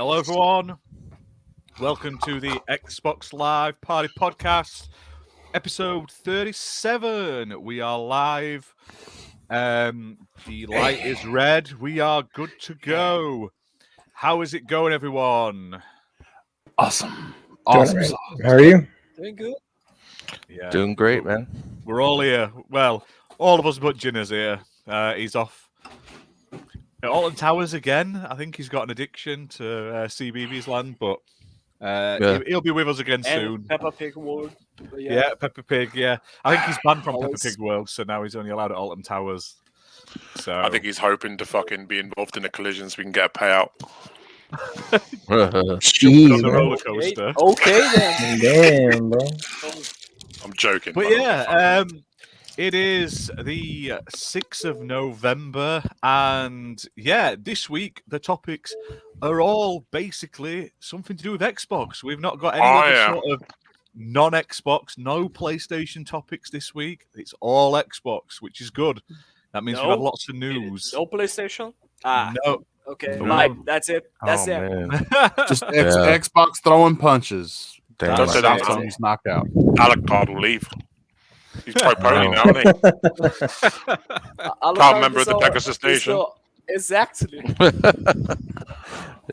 Hello, everyone. Welcome to the Xbox Live Party Podcast, episode 37. We are live. The light is red. We are good to go. How is it going, everyone? Awesome. How are you? Doing good. Yeah, Doing great, man. We're all here. Well, all of us but Jinner's here. He's off at Alton Towers again. I think he's got an addiction to CBeebies Land, but he'll be with us again soon. Peppa Pig World. Yeah, Peppa Pig, yeah. I think he's banned from Peppa Pig World, so now he's only allowed at Alton Towers. So I think he's hoping to fucking be involved in a collision so we can get a payout. Jeez, on the roller coaster. Okay then. Damn, bro. I'm joking. But yeah, it is the 6th of November, and yeah, this week the topics are all basically something to do with Xbox. We've not got any sort of non-Xbox, no PlayStation topics this week. It's all Xbox, which is good. That means we've had lots of news. No PlayStation? No. Okay, No. that's it. That's it. Man. Just Xbox throwing punches. Damn, Don't say that. Until he's knocked out. Alec Card will leave. He's pro pony now, isn't he? Can't remember the Pegasus Station. Exactly.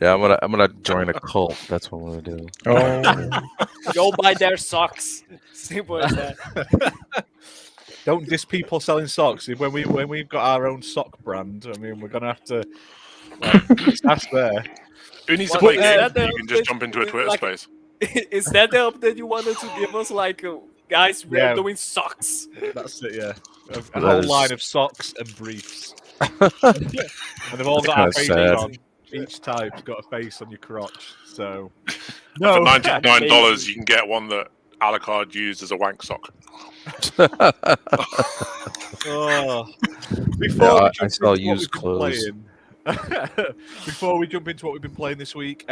Yeah, I'm gonna join a cult. That's what I'm gonna do. Oh, Go buy their socks. Simple as that. Don't diss people selling socks. When we've got our own sock brand, I mean, we're gonna have to. That's there. Who needs to Well, play yeah, games? You can just jump into a Twitter space. Is that the update you wanted to give us? Like, guys, we're doing socks. That's it, yeah. A whole line of socks and briefs. And they've all got our faces on. Each type's got a face on your crotch. So, no. For $99, you can get one that Alucard used as a wank sock. Before I sell used clothes. Before we jump into what we've been playing this week,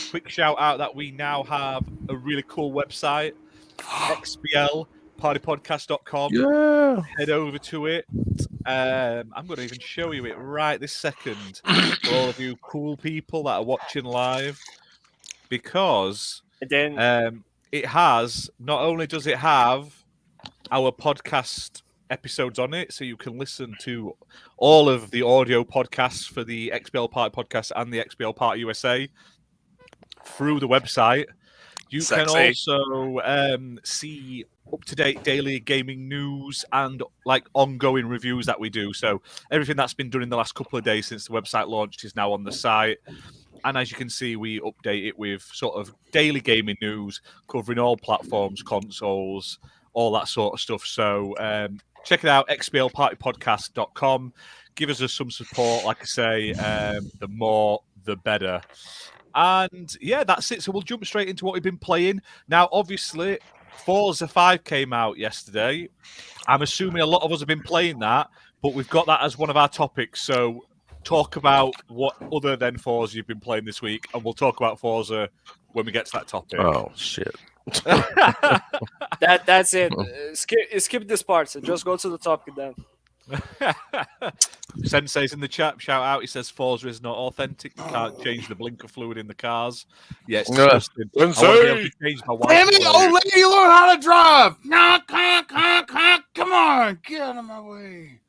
quick shout out that we now have a really cool website, XBL, partypodcast.com. Yeah. Head over to it. I'm going to even show you it right this second for all of you cool people that are watching live, because And then it has, not only does it have our podcast episodes on it, so you can listen to all of the audio podcasts for the XBL Party Podcast and the XBL Party USA through the website. You can also see up-to-date daily gaming news and like ongoing reviews that we do. So everything that's been done in the last couple of days since the website launched is now on the site. And as you can see, we update it with sort of daily gaming news covering all platforms, consoles, all that sort of stuff. So check it out, xblpartypodcast.com. Give us some support. Like I say, the more, the better. And yeah, that's it. So we'll jump straight into what we've been playing. Now, obviously, Forza 5 came out yesterday. I'm assuming a lot of us have been playing that, but we've got that as one of our topics. So talk about what other than Forza you've been playing this week, and we'll talk about Forza when we get to that topic. Oh shit. that's it. Skip this part. So just go to the topic then. Sensei's in the chat. Shout out. He says Forza is not authentic. You can't change the blinker fluid in the cars. Yeah, it's disgusting. I want to be able to change my wife's Damn it, clothes. old lady, learn how to drive. No, come on, get out of my way.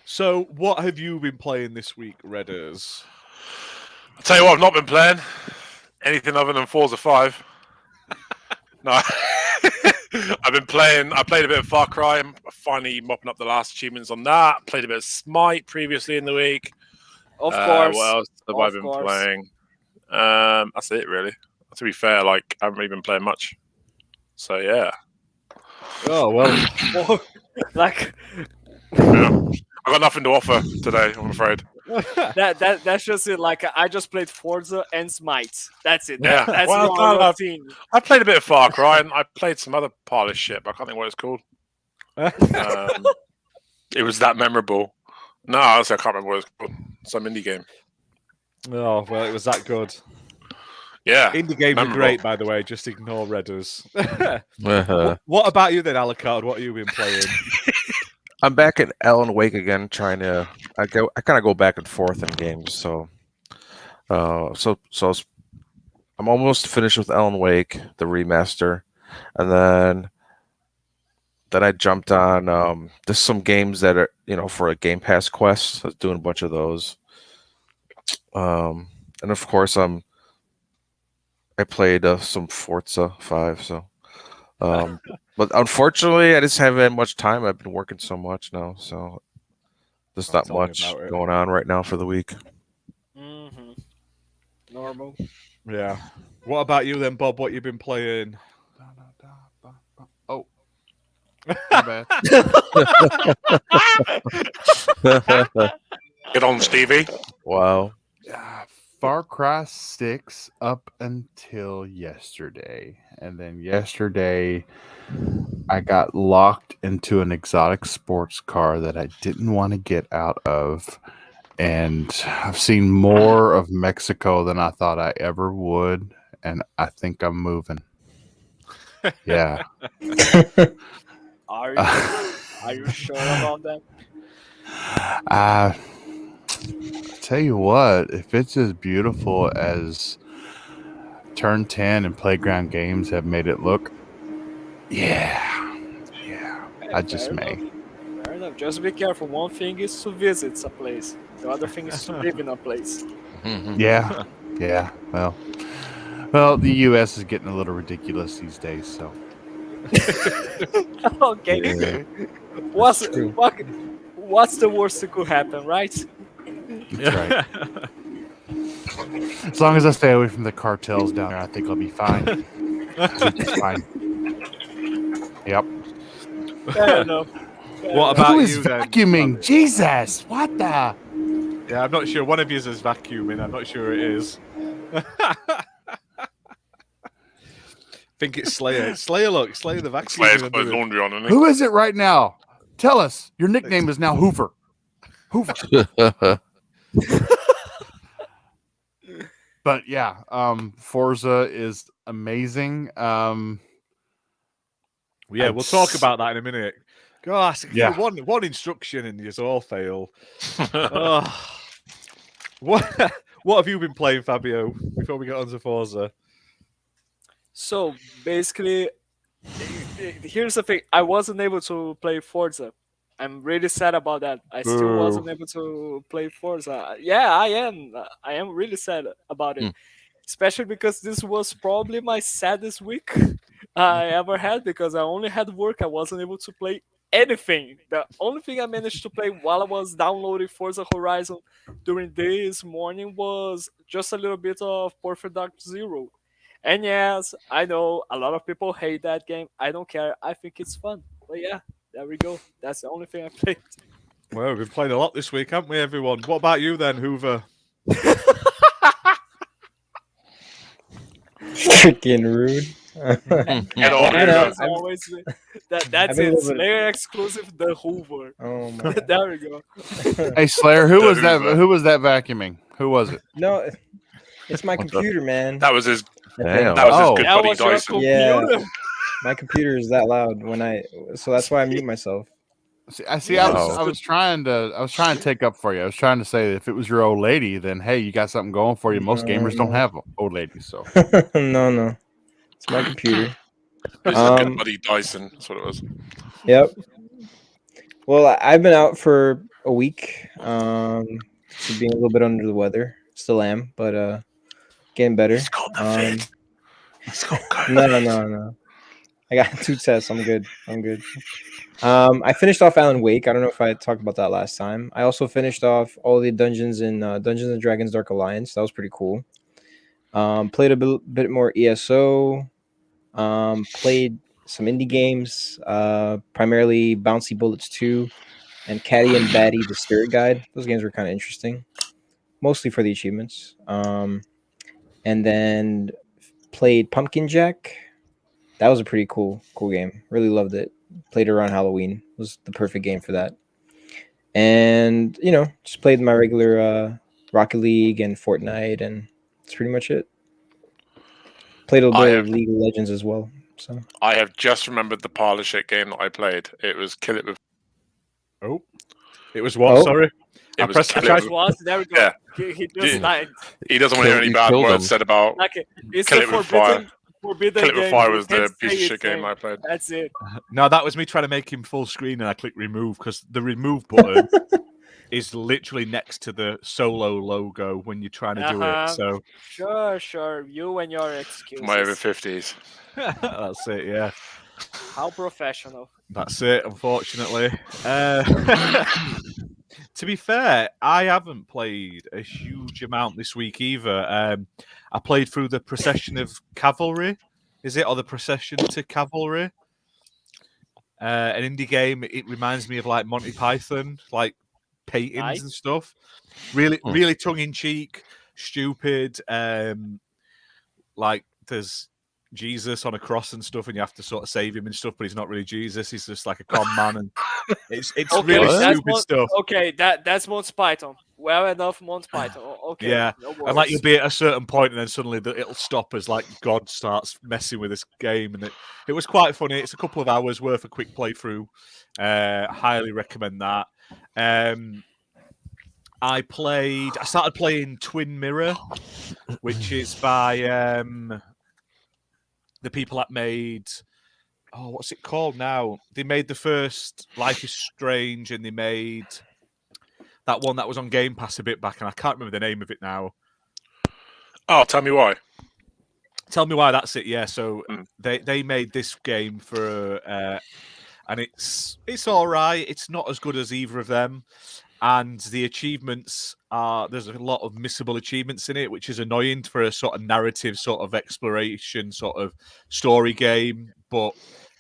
So, what have you been playing this week, Redders? I'll tell you what, I've not been playing anything other than Forza 5. No. I played a bit of Far Cry. I'm finally mopping up the last achievements on that. Played a bit of Smite previously in the week. Of course. What else have I been playing? That's it, really. To be fair, like, I haven't really been playing much. So, yeah. Oh, well. Like, Yeah. I got nothing to offer today, I'm afraid. that's just it. Like, I just played Forza and Smite. That's it. Yeah. That's Well, my routine. I played a bit of Far Cry, and I played some other pile of shit, but I can't think what it's called. It was that memorable. No, honestly, I can't remember what it's called. Some indie game. Oh, well, it was that good. Yeah. Indie games are memorable. great, by the way. Just ignore Redders. Uh-huh. What about you then, Alucard? What have you been playing? I'm back at Alan Wake again, trying to. I kind of go back and forth in games. So I was I'm almost finished with Alan Wake, the remaster, and then I jumped on there's some games that are for a Gamepass quest. I was doing a bunch of those, and of course I played some Forza 5. So, but unfortunately, I just haven't had much time. I've been working so much now, so there's not Tell me much about it. going on right now for the week. Mm-hmm. Normal. Yeah. What about you then, Bob? What you've been playing? Oh, my bad. Get on, Stevie. Wow. Far Cry 6 up until yesterday. And then yesterday, I got locked into an exotic sports car that I didn't want to get out of. And I've seen more of Mexico than I thought I ever would. And I think I'm moving. Yeah. Are you sure about that? Tell you what, if it's as beautiful as Turn 10 and Playground Games have made it look, yeah, I just Fair may. enough. Fair enough. Just be careful. One thing is to visit a place. The other thing is to live in a place. Yeah. Well, the U.S. is getting a little ridiculous these days, so. Okay. Yeah. What's the worst that could happen, right? That's right. As long as I stay away from the cartels down there, I think I'll be fine. Fine. Yep. Fair enough. What about Who is you then? vacuuming? Jesus! What the? Yeah, I'm not sure. One of you is vacuuming. I'm not sure it is. Think it's Slayer. Slayer, look. Slayer the vacuum. Slayer's put laundry on, isn't he? Who is it right now? Tell us. Your nickname is now Hoover. Hoover. But yeah, Forza is amazing. Yeah, we'll talk about that in a minute. Gosh, Yeah. one instruction and you all fail. Oh. What have you been playing, Fabio, before we get on to Forza? So basically, here's the thing. I wasn't able to play Forza. I'm really sad about that. I still wasn't able to play Forza. Yeah, I am. I am really sad about it. Especially because this was probably my saddest week I ever had because I only had work. I wasn't able to play anything. The only thing I managed to play while I was downloading Forza Horizon during this morning was just a little bit of Perfect Dark Zero. And yes, I know a lot of people hate that game. I don't care. I think it's fun. But yeah, there we go. That's the only thing I played. Well, we've been playing a lot this week, haven't we, everyone? What about you then, Hoover? Freaking rude. Get on, I know. Hoover. That's always that's I've been a it. little bit- Slayer exclusive, the Hoover. Oh my. There we go. Hey Slayer, who was that? Hoover. Who was that vacuuming? Who was it? No, it's my computer, man. That was his. Damn. That was Oh. his good That buddy was your Dyson. computer. My computer is that loud so that's why I mute myself. See, I was trying to take up for you. I was trying to say that if it was your old lady, then hey, you got something going for you. Most gamers don't have old ladies, so. No, it's my computer. It was his good buddy Dyson. That's what it was. Yep. Well, I've been out for a week. So being a little bit under the weather. Still am, but getting better. He's got the vid. He's got No. I got 2 tests. I'm good. I finished off Alan Wake. I don't know if I talked about that last time. I also finished off all the dungeons in Dungeons and Dragons Dark Alliance. That was pretty cool. Played a bit more ESO. Played some indie games, primarily Bouncy Bullets 2 and Caddy and Batty the Spirit Guide. Those games were kind of interesting, mostly for the achievements. And then played Pumpkin Jack. That was a pretty cool game. Really loved it. Played it around Halloween. It was the perfect game for that. And, just played my regular Rocket League and Fortnite, and that's pretty much it. Played a little bit of League of Legends as well. So I have just remembered the pile of shit game that I played. It was Kill It With. Oh, it was what? Oh. Sorry. It I was pressed the kill charge it. Was there we go. Yeah. He just Yeah. died. He doesn't want to hear any You bad killed words him. said about Like it's Kill a It With Fire. forbidden Kill It With game. Fire You was can't the piece say of shit its game name. I played. That's it. No, that was me trying to make him full screen, and I clicked remove because the remove button is literally next to the solo logo when you're trying to do it. So Sure. You and your For my over excuses. 50s. that's it. Yeah, How professional. that's it. Unfortunately, to be fair, I haven't played a huge amount this week either. I played through the Procession of Cavalry. Is it or the Procession to Cavalry? An indie game. It reminds me of like Monty Python, like paintings Nice. and stuff. Really tongue in cheek, stupid. Like there's Jesus on a cross and stuff, and you have to sort of save him and stuff, but he's not really Jesus. He's just like a con man, and it's Okay, really that's stupid Mon- stuff. Okay, that's Monty Python. Well enough, Monty Python. Okay. Yeah, No And like worries. you'll be at a certain point, and then suddenly it'll stop as like God starts messing with this game, and it was quite funny. It's a couple of hours worth of quick playthrough. Highly recommend that. I started playing Twin Mirror, which is by the people that made what's it called now? They made the first Life is Strange, and they made that one that was on Gamepass a bit back, and I can't remember the name of it now. Oh, tell me why. Tell me why. That's it. Yeah. So Mm. they made this game for, and it's all right. It's not as good as either of them, and the achievements there's a lot of missable achievements in it, which is annoying for a sort of narrative, sort of exploration, sort of story game. But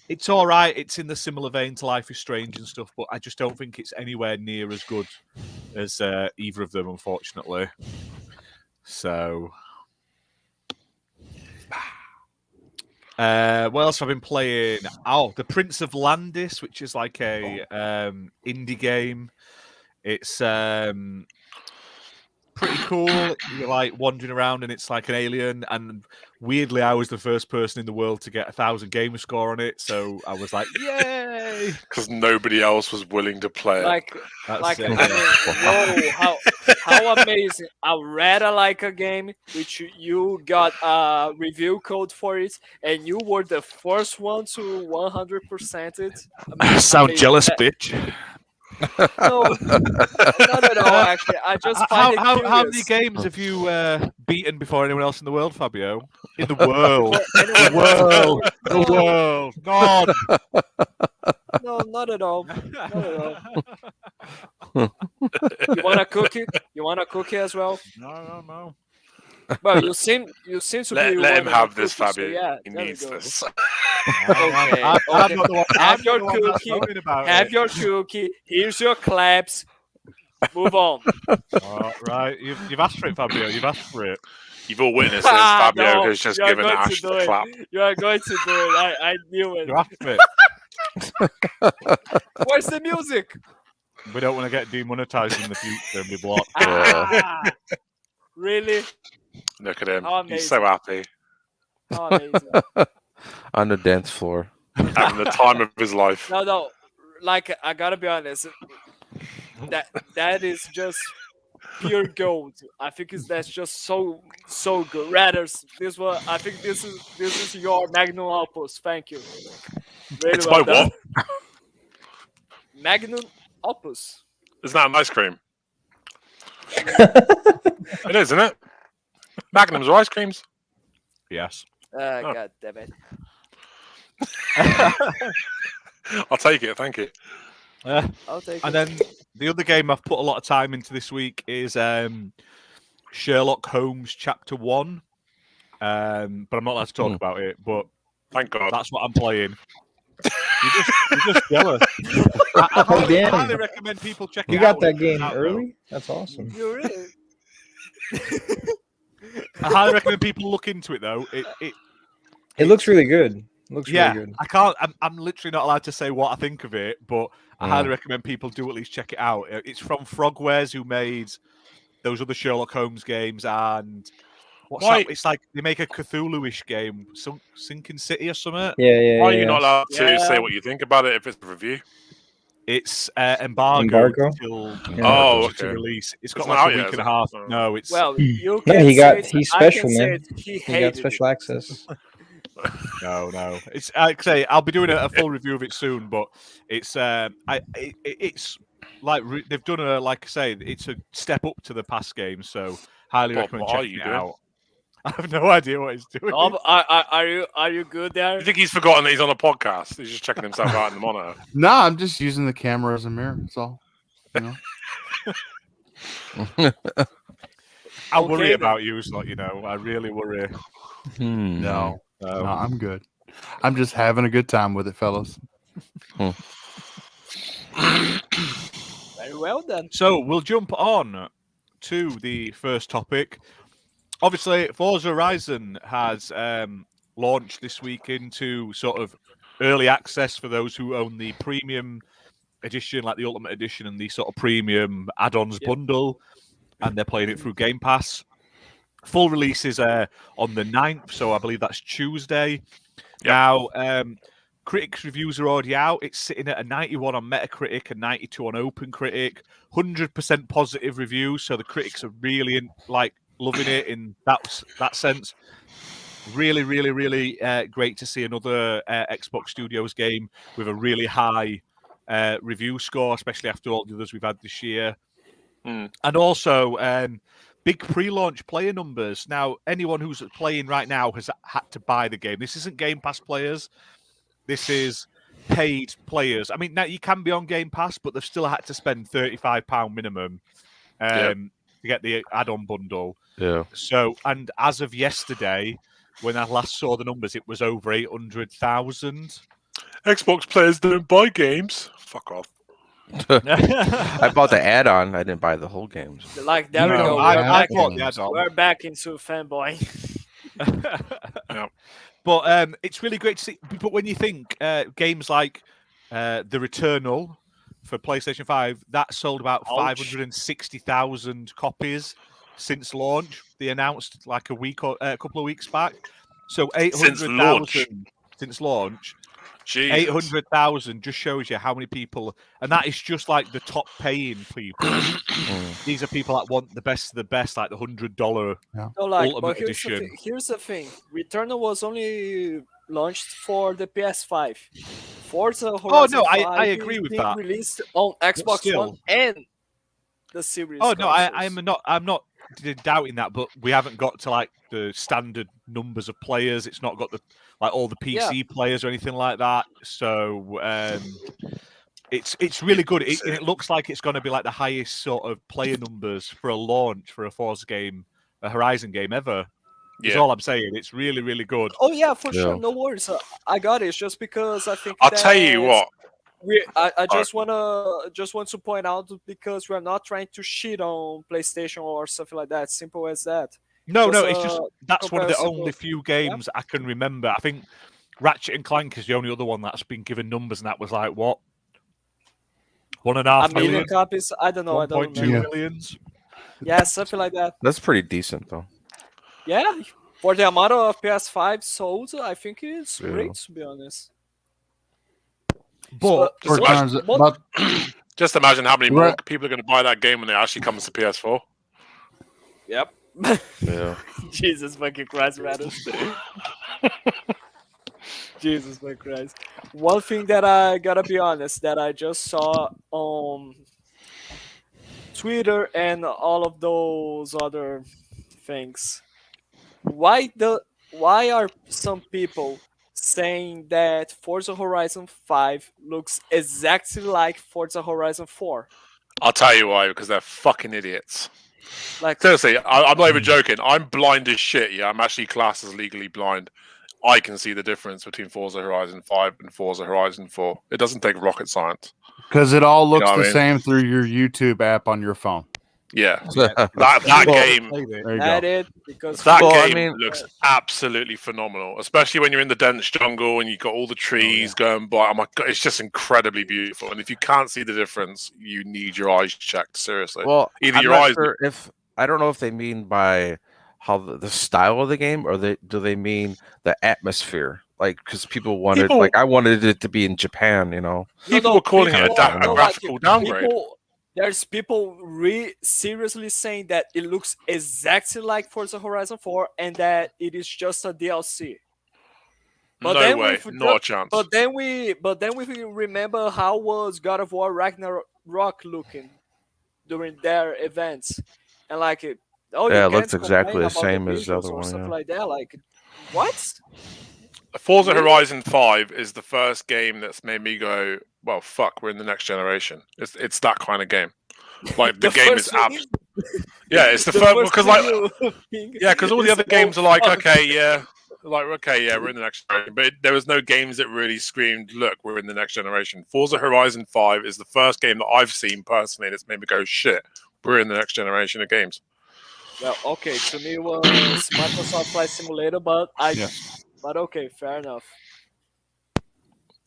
it's all right. It's in the similar vein to Life is Strange and stuff, but I just don't think it's anywhere near as good as either of them, unfortunately. So. What else have I been playing? Oh, The Prince of Landis, which is like a indie game. It's pretty cool. You're like wandering around, and it's like an alien. And weirdly, I was the first person in the world to get 1,000 gamer score on it. So I was like, "Yay!" Because nobody else was willing to play it. Like, That's it. I mean, whoa, how amazing! I read a game which you got a review code for it, and you were the first one to 100% it. Sound amazing. jealous, bitch. No, not at all. Actually, I just find it How many curious. games have you beaten before anyone else in the world, Fabio? In the world, Anyone else? the world, God. No, not at all. Not at all. You want a cookie? You want a cookie as well? No. Well, you seem to Let be. him wanting a have this, cookie, so Fabio. yeah, He there we needs go. this. Okay, I'm okay. not the one. Have I'm your the one that's cookie. talking about Have it. your cookie. Here's your claps. Move on. Oh, right, you've asked for it, Fabio. You've asked for it. You've all witnessed this. Fabio No, has just you are given going to Ash do the it. clap. You are going to do it. I knew it. You asked for it. Where's the music? We don't want to get demonetized in the future and be blocked. Ah, really? Look at him. How He's so happy. How amazing. On the dance floor. Having the time of his life. No. Like, I gotta be honest. That is just pure gold. I think that's just so good. Rather, this one. I think this is your magnum opus. Thank you. Really It's well my done. what? Magnum opus. Isn't that an ice cream? It is, isn't it? Magnums are ice creams. Yes. Oh. God damn it. I'll take it. Thank you. I'll take And it. then the other game I've put a lot of time into this week is Sherlock Holmes Chapter 1. But I'm not allowed to talk about it. But Thank God. that's what I'm playing. You're just jealous. I damn. highly recommend people check it You out. got that when it game comes out, early? That's awesome. You're really. though. I highly recommend people look into it though. It looks really good. It looks Yeah, really good. I can't. I'm literally not allowed to say what I think of it, but I highly recommend people do at least check it out. It's from Frogwares, who made those other Sherlock Holmes games, and what's Why- that? It's like they make a Cthulhu-ish game, Sinking City or something. Yeah. Why are you not allowed to Yeah. say what you think about it if it's a review? It's embargoed Embargo? till Yeah. Oh, to okay. release. It's got It's like not a out week yet, and a is it? half. Oh. No, it's Well, you No, can say he's I can special, say man. it, he He got hated special it. access. no. It's like I say, I'll be doing a full review of it soon. But it's it's like they've done a like I say, it's a step up to the past games. So highly What recommend are checking you it doing? out. I have no idea what he's doing. Oh, but are you good there? You think he's forgotten that he's on a podcast? He's just checking himself out in the monitor. No, I'm just using the camera as a mirror. That's all. You know? I worry Okay, then. about you, so you know. I really worry. No, I'm good. I'm just having a good time with it, fellas. Very well then. So we'll jump on to the first topic. Obviously, Forza Horizon has launched this week into sort of early access for those who own the premium edition, like the Ultimate Edition and the sort of premium add-ons bundle, and they're playing it through Game Pass. Full release is on the 9th, so I believe that's Tuesday. Yep. Now, critics' reviews are already out. It's sitting at a 91 on Metacritic, a 92 on OpenCritic, 100% positive reviews, so the critics are really loving it in that sense. Really, really, really great to see another Xbox Studios game with a really high review score, especially after all the others we've had this year. And also, big pre-launch player numbers. Now, anyone who's playing right now has had to buy the game. This isn't Game Pass players. This is paid players. I mean, now you can be on Game Pass, but they've still had to spend £35 minimum to get the add-on bundle. Yeah. So, and as of yesterday, when I last saw the numbers, it was over 800,000. Xbox players don't buy games. Fuck off. I bought the add-on. I didn't buy the whole games. Like there we No, go. I bought the add-on. We're back into fanboy. But it's really great to see. But when you think games like The Returnal for PlayStation 5, that sold about 560,000 copies since launch. They announced like a couple of weeks back. So 800,000 since launch. 800,000 just shows you how many people, and that is just like the top paying people. These are people that want the best of the best, like the $100 Ultimate Edition. Here's the thing: Returnal was only launched for the PS5. Forza Horizon 5 I agree with that. Released on Xbox One and the Series. Oh no, I'm not doubting that, but we haven't got to like the standard numbers of players. It's not got the all the PC players or anything like that. So it's really good. It looks like it's going to be like the highest sort of player numbers for a launch for a Forza game, a Horizon game ever. That's all I'm saying. It's really, really good. Oh yeah, for sure. No worries. I got it. It's just because I think I'll tell you what. I just want to point out, because we're not trying to shit on PlayStation or something like that. Simple as that. No, it's just that's one of the only few games I can remember. I think Ratchet and Clank is the only other one that's been given numbers, and that was like what, 1.5 million copies. I don't know. 1.2 millions. Yeah, something like that. That's pretty decent, though. Yeah, for the amount of PS5 sold, I think it's great, to be honest. But just imagine how many more people are going to buy that game when it actually comes to PS4. Yep. Yeah. Jesus fucking Christ, Radis. Jesus fucking Christ. One thing that I gotta be honest, that I just saw on Twitter and all of those other things. Why are some people saying that Forza Horizon 5 looks exactly like Forza Horizon 4? I'll tell you why, because they're fucking idiots. Like, seriously, I'm not even joking. I'm blind as shit. Yeah, I'm actually classed as legally blind. I can see the difference between Forza Horizon 5 and Forza Horizon 4. It doesn't take rocket science. Because it all looks the same through your YouTube app on your phone. Yeah, that game. There you go. Because that game looks absolutely phenomenal, especially when you're in the dense jungle and you've got all the trees going by. Oh my god, it's just incredibly beautiful. And if you can't see the difference, you need your eyes checked. Seriously. Well, either I'm your not eyes. Sure I don't know if they mean by how the style of the game, or do they mean the atmosphere? like because people wanted People- like I wanted it to be in Japan, you know. People were calling it a people- graphical downgrade. There's people seriously saying that it looks exactly like Forza Horizon 4 and that it is just a DLC. But No then way, not a chance. But then we remember how was God of War Ragnarok looking during their events, and like it. Oh, Yeah, you it looks can't exactly complain the about same as the visuals other or one, stuff yeah. like that. Like, what? Forza Really? Horizon 5 is the first game that's made me go, well, fuck, we're in the next generation. It's that kind of game. Like the game is first yeah, it's the first because all the other games are like, okay, yeah, we're in the next generation. But there was no games that really screamed, look, we're in the next generation. Forza Horizon 5 is the first game that I've seen personally that's made me go, shit, we're in the next generation of games. Well, okay, to me it was Microsoft Flight Simulator, but but okay, fair enough.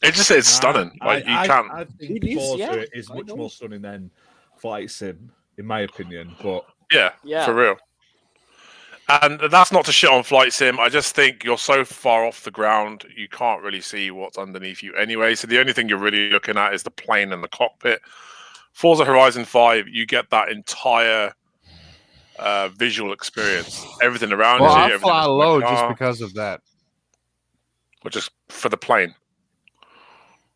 It's stunning. Like you can't. I think It is, Forza yeah, is I much know. more stunning than Flight Sim, in my opinion. But Yeah, for real. And that's not to shit on Flight Sim. I just think you're so far off the ground, you can't really see what's underneath you anyway. So the only thing you're really looking at is the plane and the cockpit. Forza Horizon 5, you get that entire visual experience. Everything around Well, you. I everything fly that's in the low just car, because of that. or just for the plane.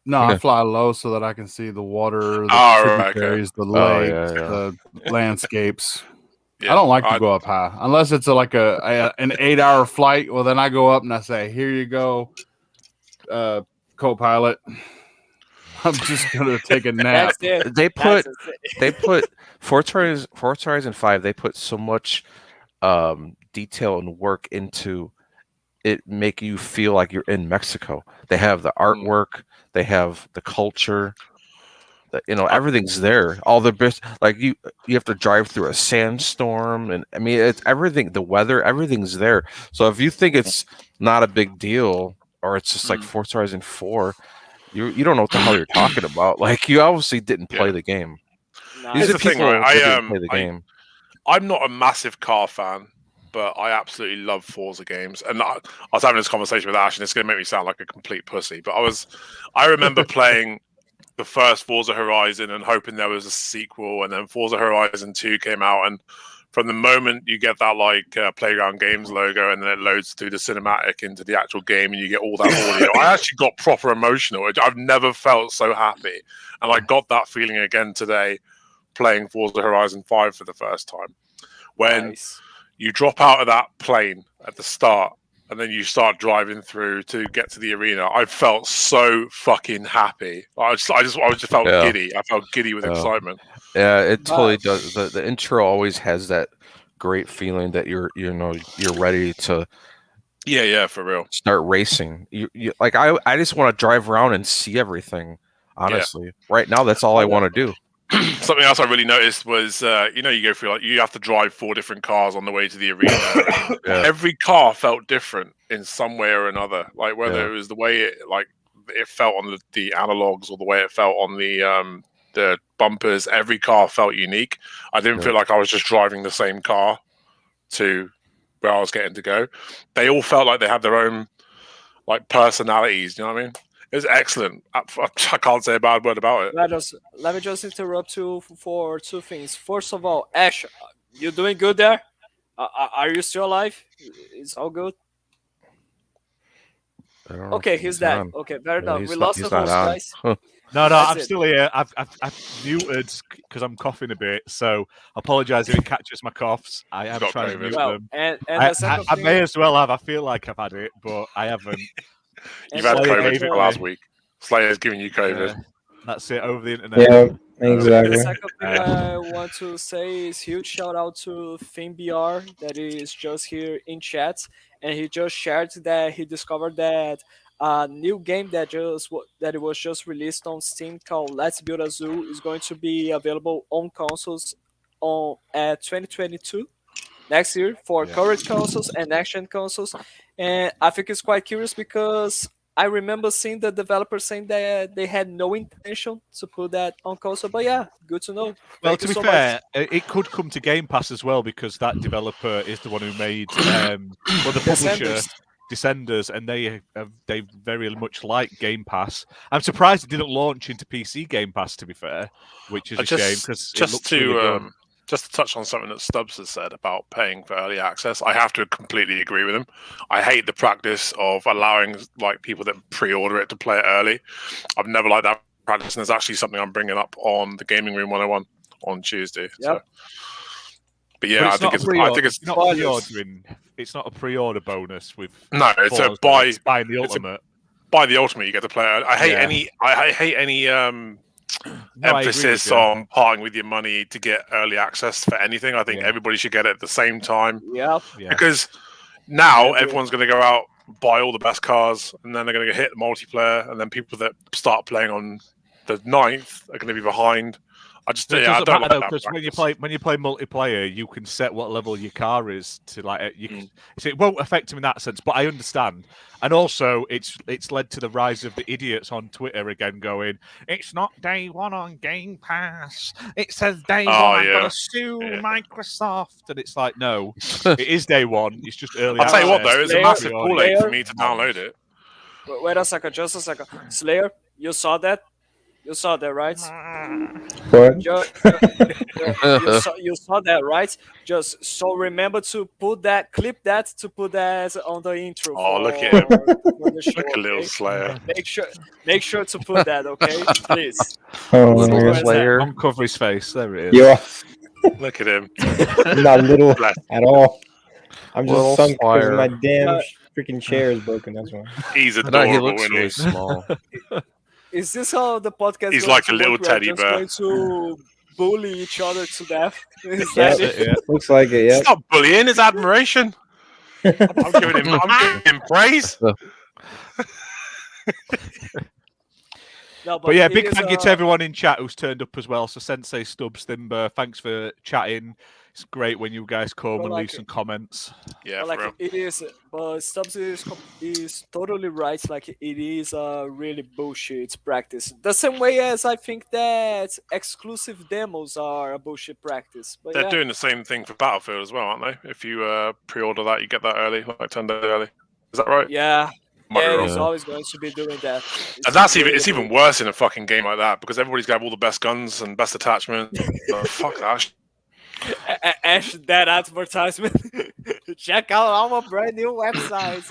No, Yeah. I fly low so that I can see the water, the Oh, right, okay. tributaries, the Oh, lakes, yeah, yeah. the landscapes. Yeah, I don't like to go up high unless it's like an 8-hour flight. Well, then I go up and I say, "Here you go, co-pilot. I'm just gonna take a nap." That's it. They put That's it. Forza Horizon 5, they put so much detail and work into it, make you feel like you're in Mexico. They have the artwork, they have the culture, everything's there. All the best, like you have to drive through a sandstorm, and I mean it's everything, the weather, everything's there. So if you think it's not a big deal or it's just like Forza Horizon 4, you don't know what the hell you're talking about. Like you obviously didn't play the game. Nah, These Here's are the thing, people right? that didn't play the game. I'm not a massive car fan, but I absolutely love Forza games. And I was having this conversation with Ash, and it's going to make me sound like a complete pussy. But I remember playing the first Forza Horizon and hoping there was a sequel, and then Forza Horizon 2 came out, and from the moment you get that Playground Games logo, and then it loads through the cinematic into the actual game, and you get all that audio, I actually got proper emotional. I've never felt so happy, and I got that feeling again today playing Forza Horizon 5 for the first time. When nice. you drop out of that plane at the start and then you start driving through to get to the arena, I felt so fucking happy. I just felt giddy. I felt giddy with excitement. Yeah, it totally does. The intro always has that great feeling that you're ready to for real start racing. You like I just want to drive around and see everything. Honestly, right now that's all I want to do. Something else I really noticed was, you go through you have to drive 4 different cars on the way to the arena. Every car felt different in some way or another. Like whether it was the way it felt on the analogs or the way it felt on the bumpers. Every car felt unique. I didn't feel like I was just driving the same car to where I was getting to go. They all felt like they had their own personalities. You know what I mean? It was excellent. I can't say a bad word about it. Let me just interrupt you for 2 things. First of all, Ash, you doing good there? Are you still alive? It's all good. Okay, he's dead. Okay, fair enough. We lost the host, guys. No, I'm still here. I've muted because I'm coughing a bit, so I apologise if it catches my coughs. I am trying to mute them. And I may as well have. I feel like I've had it, but I haven't. You've had COVID for last week. Slayer's giving you COVID. That's it over the internet. Yeah, exactly. The second thing I want to say is huge shout out to FinBR that is just here in chat, and he just shared that he discovered that a new game that it was just released on Steam called Let's Build a Zoo is going to be available on consoles at 2022. Next year for current consoles and next-gen consoles. And I think it's quite curious because I remember seeing the developers saying that they had no intention to put that on console. But yeah, good to know. Well, to be fair, it could come to Gamepass as well because that developer is the one who made the publisher. Descenders, and they very much like Game Pass. I'm surprised it didn't launch into PC Game Pass, to be fair, which is a shame because it looks really good. Just to touch on something that Stubbs has said about paying for early access, I have to completely agree with him. I hate the practice of allowing like people that pre-order it to play it early. I've never liked that practice, and there's actually something I'm bringing up on the Gaming Room 101 on Tuesday. Yep. So. But yeah, I think it's not pre-ordering. It's not a pre-order bonus with no. It's Forza, a buy. It's buying the ultimate. Buy the ultimate, you get to play it. I hate any emphasis on parting with your money to get early access for anything. I think everybody should get it at the same time. Yeah. Because now everyone's going to go out, buy all the best cars, and then they're going to hit the multiplayer, and then people that start playing on the 9th are going to be behind. I just It I doesn't don't matter like though, that because when you play multiplayer, you can set what level your car is to like. So it won't affect him in that sense, but I understand. And also, it's led to the rise of the idiots on Twitter again, going, "It's not day one on Game Pass. It says day one. I've got to sue Microsoft." And it's like, no, it is day one. It's just early. I'll tell you what though, it's a massive Slayer, ball ache for me to download it. Wait a second, just a second. Slayer, you saw that? You saw that, right? What? You saw that, right? Just so remember to clip that to put that on the intro. Oh, look at him! The show, Look at little Slayer. Make sure to put that, okay? Please. Oh, Little man. Slayer. Uncover his face. There it is. Yeah, Look at him. not little at all. I'm Little just sunk because Slayer. my damn freaking chair is broken. That's why. He's I know he adorable, looks isn't really he? small. Is this how the podcast? He's going like to a little work? We are teddy just bear. Going to bully each other to death. Is Yeah, that it? looks like it. Yeah. It's not bullying, it's admiration. I'm giving him praise. No, But yeah, it big is, thank you to everyone in chat who's turned up as well. So Sensei, Stubbs, Thimber, thanks for chatting. It's great when you guys come and leave some comments. Yeah, like for real. it is, but Stubbs is totally right. Like it is a really bullshit practice. The same way as I think that exclusive demos are a bullshit practice. But They're doing the same thing for Battlefield as well, aren't they? If you pre-order that, you get that early, like 10 days early. Is that right? Yeah. Might be Yeah, wrong. it's always going to be doing that. And that's even worse in a fucking game like that because everybody's got all the best guns and best attachment. Fuck that. Ash, that advertisement. Check out our brand new website.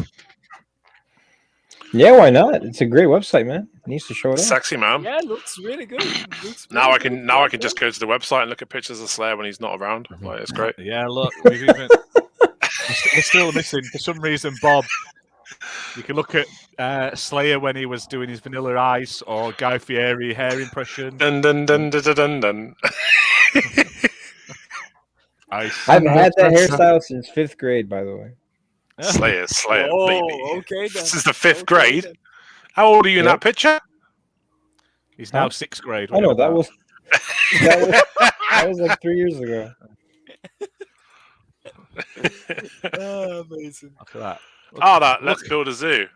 Yeah, why not? It's a great website, man. It needs to show it off. Sexy, man. Yeah, it looks really good. Now I can just go to the website and look at pictures of Slayer when he's not around. Like, it's great. Yeah, look, we've even we're still missing for some reason, Bob. You can look at Slayer when he was doing his Vanilla Ice or Guy Fieri hair impression. Dun dun dun dun dun dun. dun. I haven't had that hairstyle since 5th grade, by the way. Slayer, Oh, baby. okay. Then. This is the 5th grade. How old are you in that picture? He's now 6th grade. I know that was like 3 years ago. Amazing. Look at that. Let's build a zoo.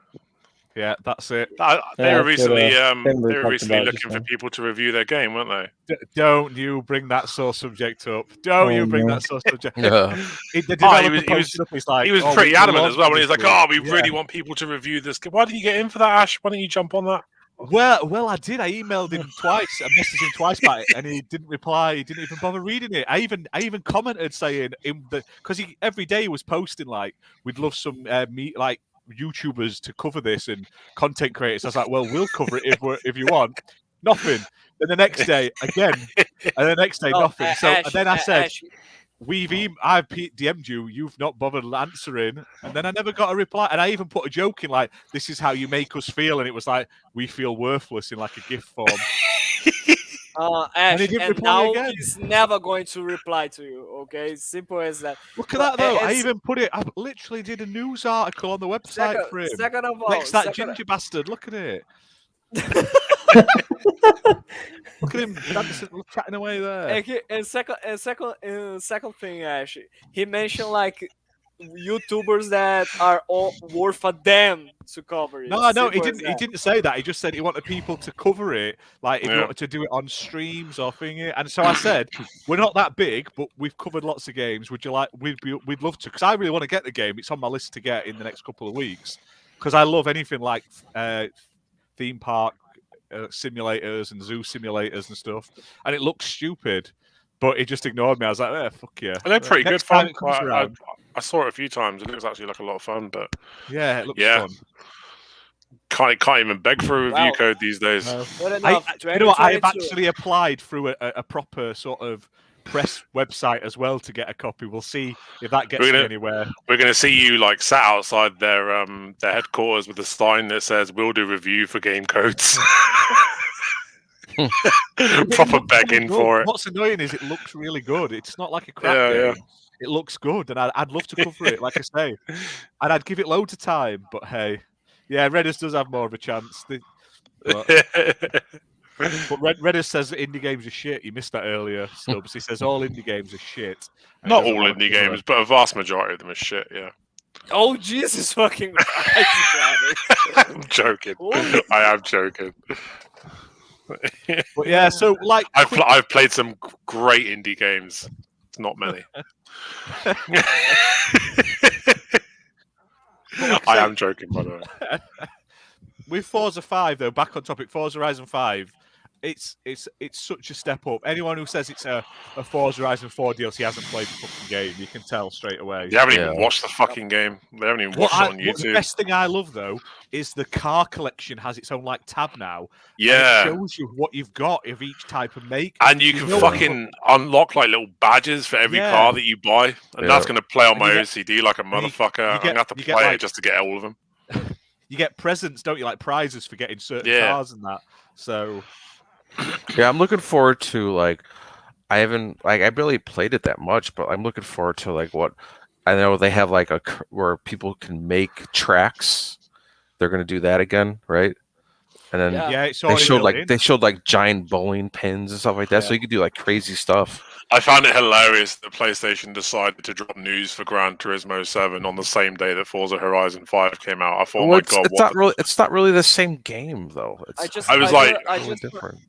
Yeah, that's it. They were recently about looking for people to review their game, weren't they? Don't you bring that sore subject up. Don't you bring that sore subject up. He was pretty adamant as well when he was like, "Oh, we really want people to review this." Why didn't you get in for that, Ash? Why didn't you jump on that? Well, I did. I emailed him twice. I messaged him twice about it, and he didn't reply. He didn't even bother reading it. I even commented saying because he every day he was posting like, "We'd love some YouTubers to cover this and content creators." I was like, well, we'll cover it if you want. Nothing. Then the next day again, and the next day nothing. So Ash, and then I said, Ash. I've DM'd you. You've not bothered answering, and then I never got a reply. And I even put a joke in like, "This is how you make us feel," and it was like, "We feel worthless" in like a GIF form. Ash, he didn't and reply now again. he's never going to reply to you. Okay, simple as that. Look at that though. I even put it. I literally did a news article on the website for him. Second of all, next that ginger bastard. Look at it. Look at him chatting away there. And second thing, Ash, he mentioned like YouTubers that are all worth a damn to cover it. No, he Simple as didn't. He that. didn't say that. He just said he wanted people to cover it, like if you Yeah. wanted to do it on streams or thingy. And so I said, we're not that big, but we've covered lots of games. Would you like? We'd love to, because I really want to get the game. It's on my list to get in the next couple of weeks, because I love anything like theme park simulators and zoo simulators and stuff. And it looks stupid, but he just ignored me. I was like, fuck yeah. And they're pretty good Next time fun. it comes around. I saw it a few times. It looks actually like a lot of fun, but Yeah, it looks Yeah. fun. can't even beg for a review Wow. code these days. No. Good enough. You know what? I have 2022. actually applied through a proper sort of press website as well to get a copy. We'll see if that gets We're me gonna- anywhere. We're gonna see you like sat outside their headquarters with a sign that says "We'll do review for game codes." Proper begging Good. for it. What's annoying is it looks really good. It's not like a crap Yeah, game. yeah. It looks good, and I'd love to cover it, like I say, and I'd give it loads of time. But hey, yeah, Reddit does have more of a chance. But Reddit says that indie games are shit. You missed that earlier, Stubbs. He says all indie games are shit. and he Not doesn't all want to indie cover games, but a vast majority of them are shit. Yeah, Oh Jesus fucking Christ! I'm joking. Oh. I am joking. it. But yeah, so like, I've played some great indie games. Not many. I am joking, by the way. with Forza 5 though, back on topic, Forza Horizon 5, it's such a step up. Anyone who says it's a Forza Horizon 4 DLC hasn't played the fucking game. You can tell straight away. You haven't even Yeah. watched the fucking game. They haven't even watched it on The YouTube. best thing I love though is the car collection has its own like tab now. And Yeah. it shows you what you've got of each type of make. And you can know what fucking unlock like little badges for every Yeah. car that you buy, and Yeah. that's going to play on And my you get- OCD like a and you motherfucker. I'm get- going to have to you get, play like- it just to get all of them. You get presents, don't you? Like prizes for getting certain Yeah. cars and that. So Yeah, I'm looking forward to like I barely played it that much, but I'm looking forward to like what I know they have like where people can make tracks. They're gonna do that again, right? And then Yeah. yeah, it's they already showed built like in. they showed like giant bowling pins and stuff like that, so Yeah. you could do like crazy stuff. I found it hilarious that PlayStation decided to drop news for Gran Turismo 7 on the same day that Forza Horizon 5 came out. I thought, oh Well, my god, it's not really the same game though. I It's just, I was I like- ju- I totally just, different.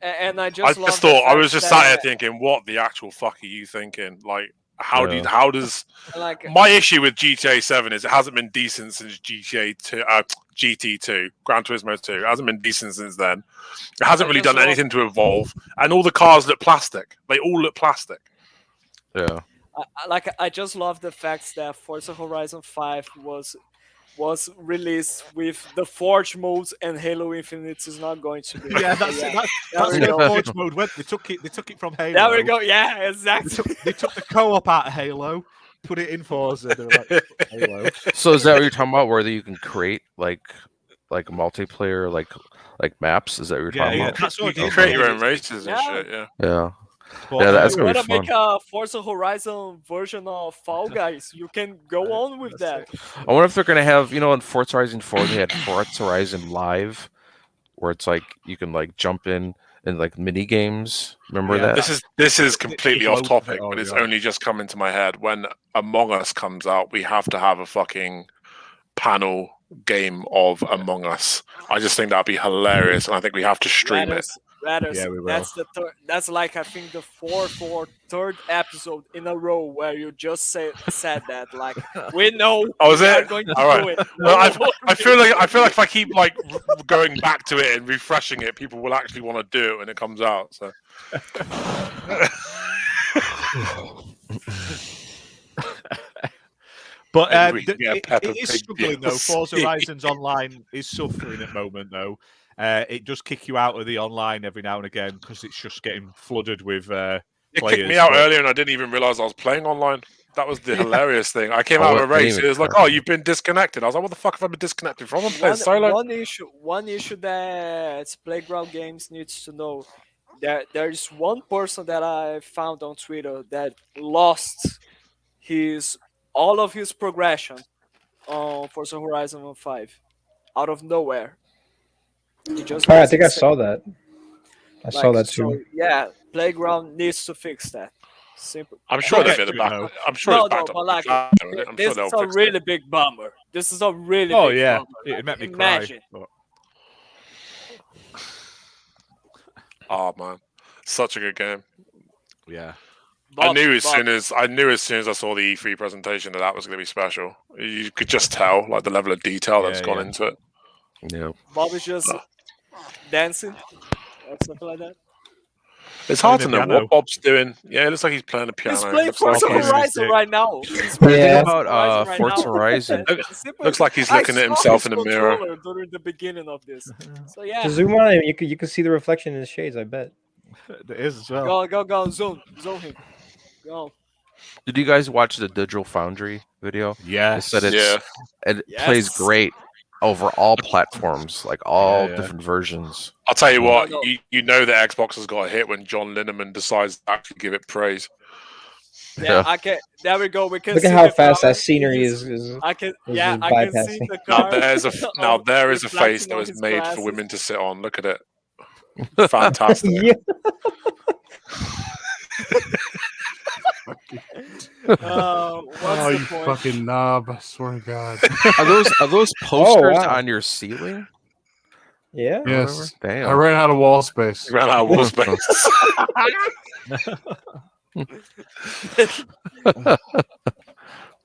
and I I just, love just the thought I was fact just sat here that, thinking, what the actual fuck are you thinking? Like, how Yeah. how does like, my issue with GTA 7 is it hasn't been decent since GT2, Gran Turismo 2. It hasn't been decent since then. It hasn't I really just done love- anything to evolve, and all the cars look plastic. They all look plastic. Yeah. I just love the fact that Forza Horizon 5 was released with the Forge modes, and Halo Infinite is not going to be. Yeah, that's it. There That's we where go. Forge mode went. They took it from Halo. There we go. Yeah, They exactly. took the co-op out of Halo, put it in Forza. They were like, Halo. So is that what you're talking about? Where you can create like multiplayer like maps? Is that what you're Yeah, talking yeah, about? that's what You can it create is. your own races and Yeah. shit. Yeah. Yeah. But, Yeah, that's You gonna be wanna fun. make a Forza Horizon version of Fall Guys? You can go on with that. I wonder if they're gonna have, in Forza Horizon 4 they had Forza Horizon Live, where it's like you can like jump in and like mini games. Remember Yeah, that? This is completely It's off loads of topic, it but it's already. only just come into my head. When Among Us comes out, we have to have a fucking panel game of Among Us. I just think that'd be hilarious, and I think we have to stream it. Ratters, Yeah, we will. that's the that's like I think the fourth or third episode in a row where you just said that like we know Oh, is we are it? going to All right. do it. Well, No I feel like if I keep like going back to it and refreshing it, people will actually want to do it when it comes out. So But Maybe we can get a Peppa it is Pig struggling though. DLC. Forza Horizons Online is suffering at the moment though. It does kick you out of the online every now and again because it's just getting flooded with it kicked players. me out but- earlier, and I didn't even realize I was playing online. That was the hilarious thing. I came Oh, out of a I didn't race. even It was like, care. "Oh, you've been disconnected." I was like, "What the fuck have I been disconnected from? I'm playing solo." One issue that Playground Games needs to know that there's one person that I found on Twitter that lost all of his progression on Forza Horizon 5 out of nowhere. He just Oh, I was think I insane. saw that. I saw Like, that so, too. yeah, Playground needs to fix that. Simple. I'm sure They'll they'll get be to it, back. though. I'm sure No, it's backed no, up. but like, I'm sure this they'll is a fix really it. big bummer. This is a really Oh big yeah, bummer. it Like, made me imagine. cry. But... Oh man, such a good game. Yeah. I knew as Bob, soon as I saw the E3 presentation that was going to be special. You could just tell, like the level of detail that's gone into it. Yeah. Bob is just dancing or something like that. It's hard to Playing the know piano. what Bob's doing. Yeah, it looks like he's playing a piano. He's playing Looks Forza like he's- Horizon music. right now. He's What do you Yeah. think about Forza Horizon? Looks like he's I looking at saw himself his in the mirror. controller during the beginning of this. So yeah, To zoom on him, you could see the reflection in his shades. I bet. It is as well. go, zone him, go. Did you guys watch the Digital Foundry video? They Yes. said Yeah. it plays Yes. great over all platforms, like all Yeah. different versions. I'll tell you what, No. you know that Xbox has got a hit when John Linneman decides to actually give it praise. Yeah, I can. There we go. We can Look see at how the fast car. that scenery He's- is. I can. is Yeah, just I can see bypassing. the Now car. there is a face reflecting that on was his made glasses. for women to sit on. Look at it. Fantastic. Yeah. What's Oh, the you point? fucking knob! I swear to God. Are those posters wow. on your ceiling? Yeah. Yes, Damn. I ran out of wall space. Ran out of wall space.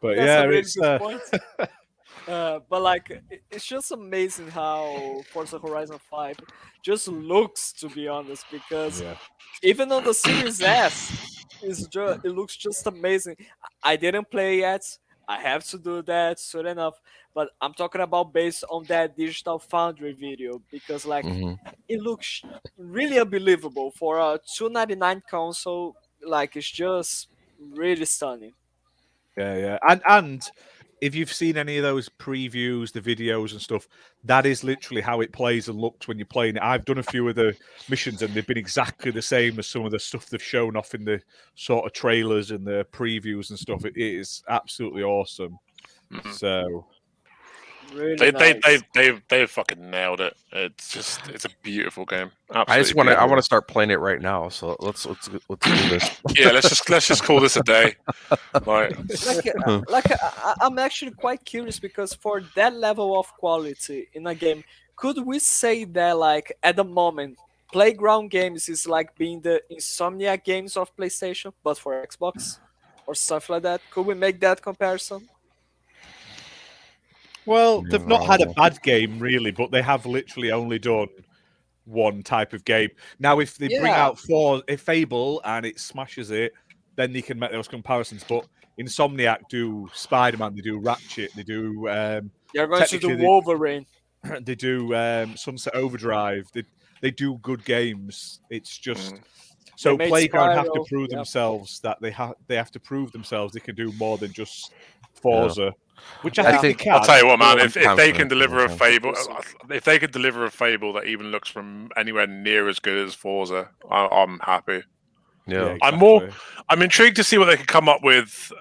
But That's yeah, a really it's good point. But like, it's just amazing how Forza Horizon 5 just looks, to be honest, because yeah. even on the Series S, it looks just amazing. I didn't play yet. I have to do that soon enough. But I'm talking about based on that Digital Foundry video because like Mhm. it looks really unbelievable for a $299 console. Like it's just really stunning. Yeah. And if you've seen any of those previews, the videos and stuff, that is literally how it plays and looks when you're playing it. I've done a few of the missions and they've been exactly the same as some of the stuff they've shown off in the sort of trailers and the previews and stuff. It is absolutely awesome. Mhm. So Really nice. They fucking nailed it. It's a beautiful game. I just Absolutely want to beautiful. start playing it right now. So let's do this. Yeah, let's just call this a day. Like, I'm actually quite curious because for that level of quality in a game, could we say that like at the moment, Playground Games is like being the Insomniac games of PlayStation, but for Xbox or stuff like that? Could we make that comparison? well, they've not had a No. bad game really, but they have literally only done one type of game. Now, if they bring Yeah. out a Fable and it smashes it, then they can make those comparisons. But Insomniac do Spider-Man, they do Ratchet, they do They're going to do Technically, Wolverine. they do Sunset Overdrive. They do good games. It's just so made Playground have to Spyro, prove yeah. themselves that they have to prove themselves they can do more than just Forza, which I I think they think- can. I'll tell you what, man. I'm If they confident can in deliver a myself. Fable, if they could deliver a Fable that even looks from anywhere near as good as Forza, I'm happy. Yeah. I'm intrigued to see what they can come up with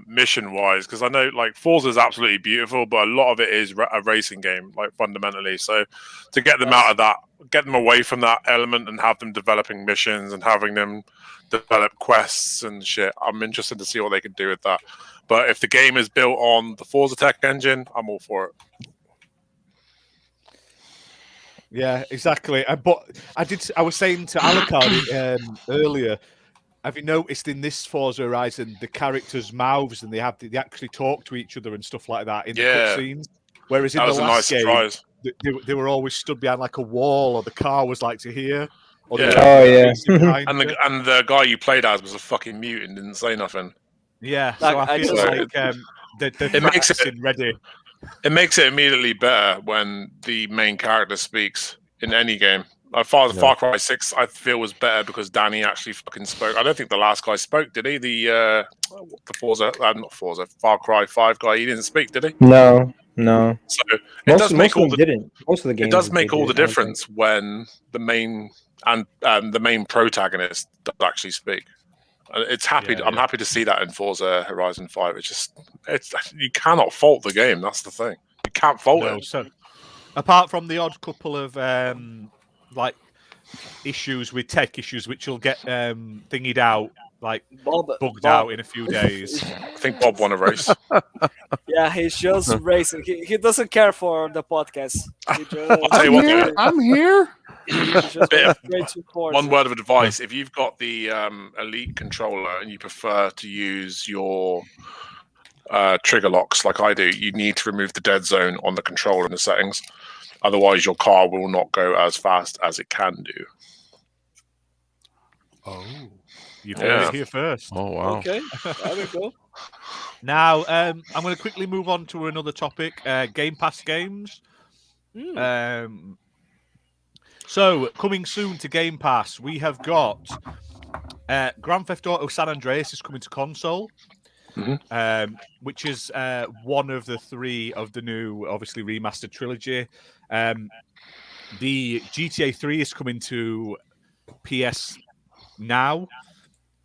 mission wise because I know like Forza is absolutely beautiful, but a lot of it is a racing game, like fundamentally. So to get them out of that, get them away from that element, and have them developing missions and having them develop quests and shit, I'm interested to see what they can do with that. But if the game is built on the Forza tech engine, I'm all for it. Yeah, exactly. But I was saying to Alucard earlier. Have you noticed in this Forza Horizon the characters' mouths and they actually talk to each other and stuff like that in the cutscenes? Whereas in That the was a nice last game, surprise. they were always stood behind like a wall, or the car was like to here. Or they Yeah. were Oh, yeah. facing behind And you. the guy you played as was a fucking mute and didn't say nothing. Yeah, Like, so I I feel just- like they're It makes it- practicing ready. It makes it immediately better when the main character speaks in any game. Far Cry 6, I feel, was better because Danny actually fucking spoke. I don't think the last guy spoke, did he? The Forza, not Forza, Far Cry 5 guy, he didn't speak, did he? No. So it does make all the didn't. Most of the games. it does that make they all the did, I don't difference when the main the main protagonist does actually speak. It's happy. Yeah, I'm happy to see that in Forza Horizon 5. It's you cannot fault the game. That's the thing. You can't fault No, it. so apart from the odd couple of like issues with tech issues, which will get thingied out like Bob, bugged Bob- out in a few days. I think Bob won a race. Yeah, he's just racing. He doesn't care for the podcast. He just, I'll tell you what, though. I'm here. he just Bit went of- straight to Forza. One word of advice: if you've got the Elite controller and you prefer to use your trigger locks like I do, you need to remove the dead zone on the controller in the settings. Otherwise, your car will not go as fast as it can do. Oh, you've heard Yeah. it here first. Oh wow. Okay, there we go. Now, I'm going to quickly move on to another topic: Game Pass games. So, coming soon to Game Pass, we have got Grand Theft Auto San Andreas is coming to console, which is one of the three of the new, obviously, remastered trilogy. The GTA 3 is coming to PS now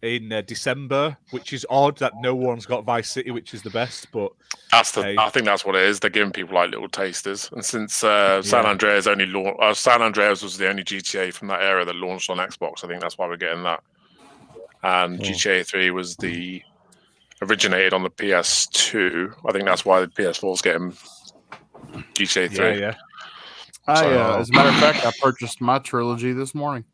in December, which is odd that no one's got Vice City, which is the best, but I think that's what it is. They're giving people like little tasters. And since San Andreas only launched, San Andreas was the only GTA from that era that launched on Xbox. I think that's why we're getting that. And GTA 3 was the originated on the PS2. I think that's why the PS4 is getting GTA 3. yeah. As a matter of fact, I purchased my trilogy this morning.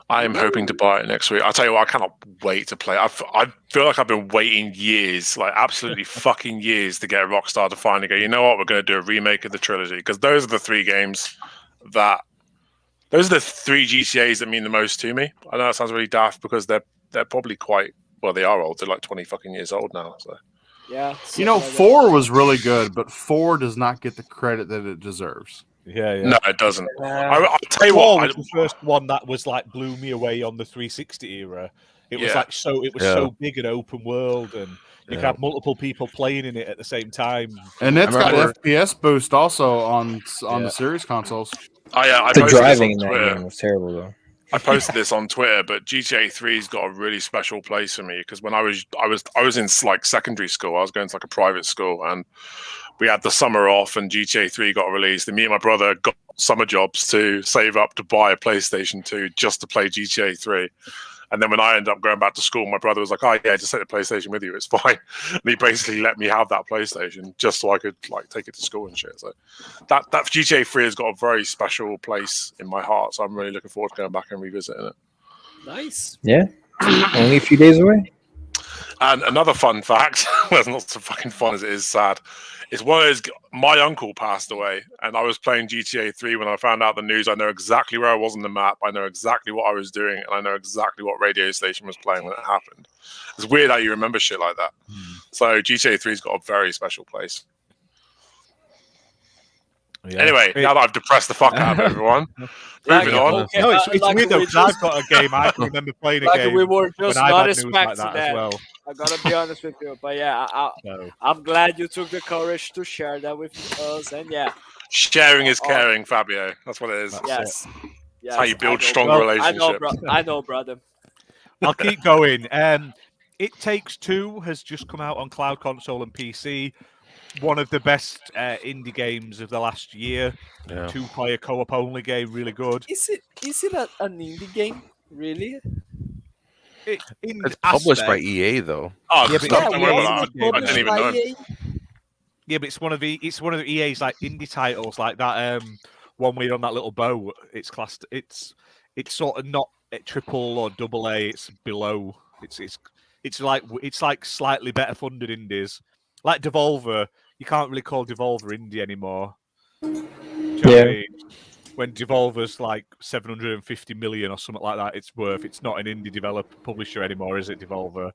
I am hoping to buy it next week. I'll tell you what, I cannot wait to play. I feel like I've been waiting years, like absolutely fucking years, to get Rockstar to finally go, you know what, we're going to do a remake of the trilogy. Because those are the three games those are the three GTAs that mean the most to me. I know that sounds really daft because they're probably quite, well, they are old. They're like 20 fucking years old now. So Yeah. You know, 4 was really good, but 4 does not get the credit that it deserves. Yeah. no, it doesn't. I'll tell you Four what, was the first one that was like blew me away on the 360 era. It was like so big and open world, and you could have multiple people playing in it at the same time. And it's got remember- FPS boost also on the series consoles. I The posted driving in this that on Twitter. game was terrible, though. I posted this on Twitter, but GTA 3's got a really special place for me because when I was in like secondary school, I was going to like a private school, and we had the summer off, and GTA 3 got released. And me and my brother got summer jobs to save up to buy a PlayStation 2 just to play GTA 3. And then when I ended up going back to school, my brother was like, "Oh yeah, just take the PlayStation with you. It's fine." And he basically let me have that PlayStation just so I could like take it to school and shit. So that GTA 3 has got a very special place in my heart. So I'm really looking forward to going back and revisiting it. Nice. Yeah. Only a few days away. And another fun fact, well, it's not so fucking fun as it is sad, is one of those, my uncle passed away, and I was playing GTA 3 when I found out the news. I know exactly where I was on the map, I know exactly what I was doing, and I know exactly what radio station was playing when it happened. It's weird how you remember shit like that. So GTA 3's got a very special place. Yeah. Anyway, now that I've depressed the fuck out of everyone, moving on. Okay, No, it's like weird though, we because I've just- got a game. I can remember playing a Like game we were just when I've not had news like expecting that as well. I gotta be honest with you, but yeah, So, I'm glad you took the courage to share that with us, and yeah, Sharing is caring, Fabio. That's what it is. yes, That's how you build I know, strong bro. relationships. I know, brother. I'll keep going. It Takes Two has just come out on cloud console and PC. One of the best indie games of the last year. Yeah. 2-player co-op only game, really good. Is it an indie game? Really? In It's published by aspect- EA though. Oh, Yeah, but don't worry yeah, about that. I didn't even know. Yeah, but it's one of the EA's like indie titles, like that one where you're on that little boat. It's classed. It's sort of not a triple or double A. It's below. It's like slightly better funded indies. Like Devolver, you can't really call Devolver indie anymore. Do you know what I mean? When Devolver's like 750 million or something like that, it's worth. It's not an indie developer publisher anymore, is it? Devolver.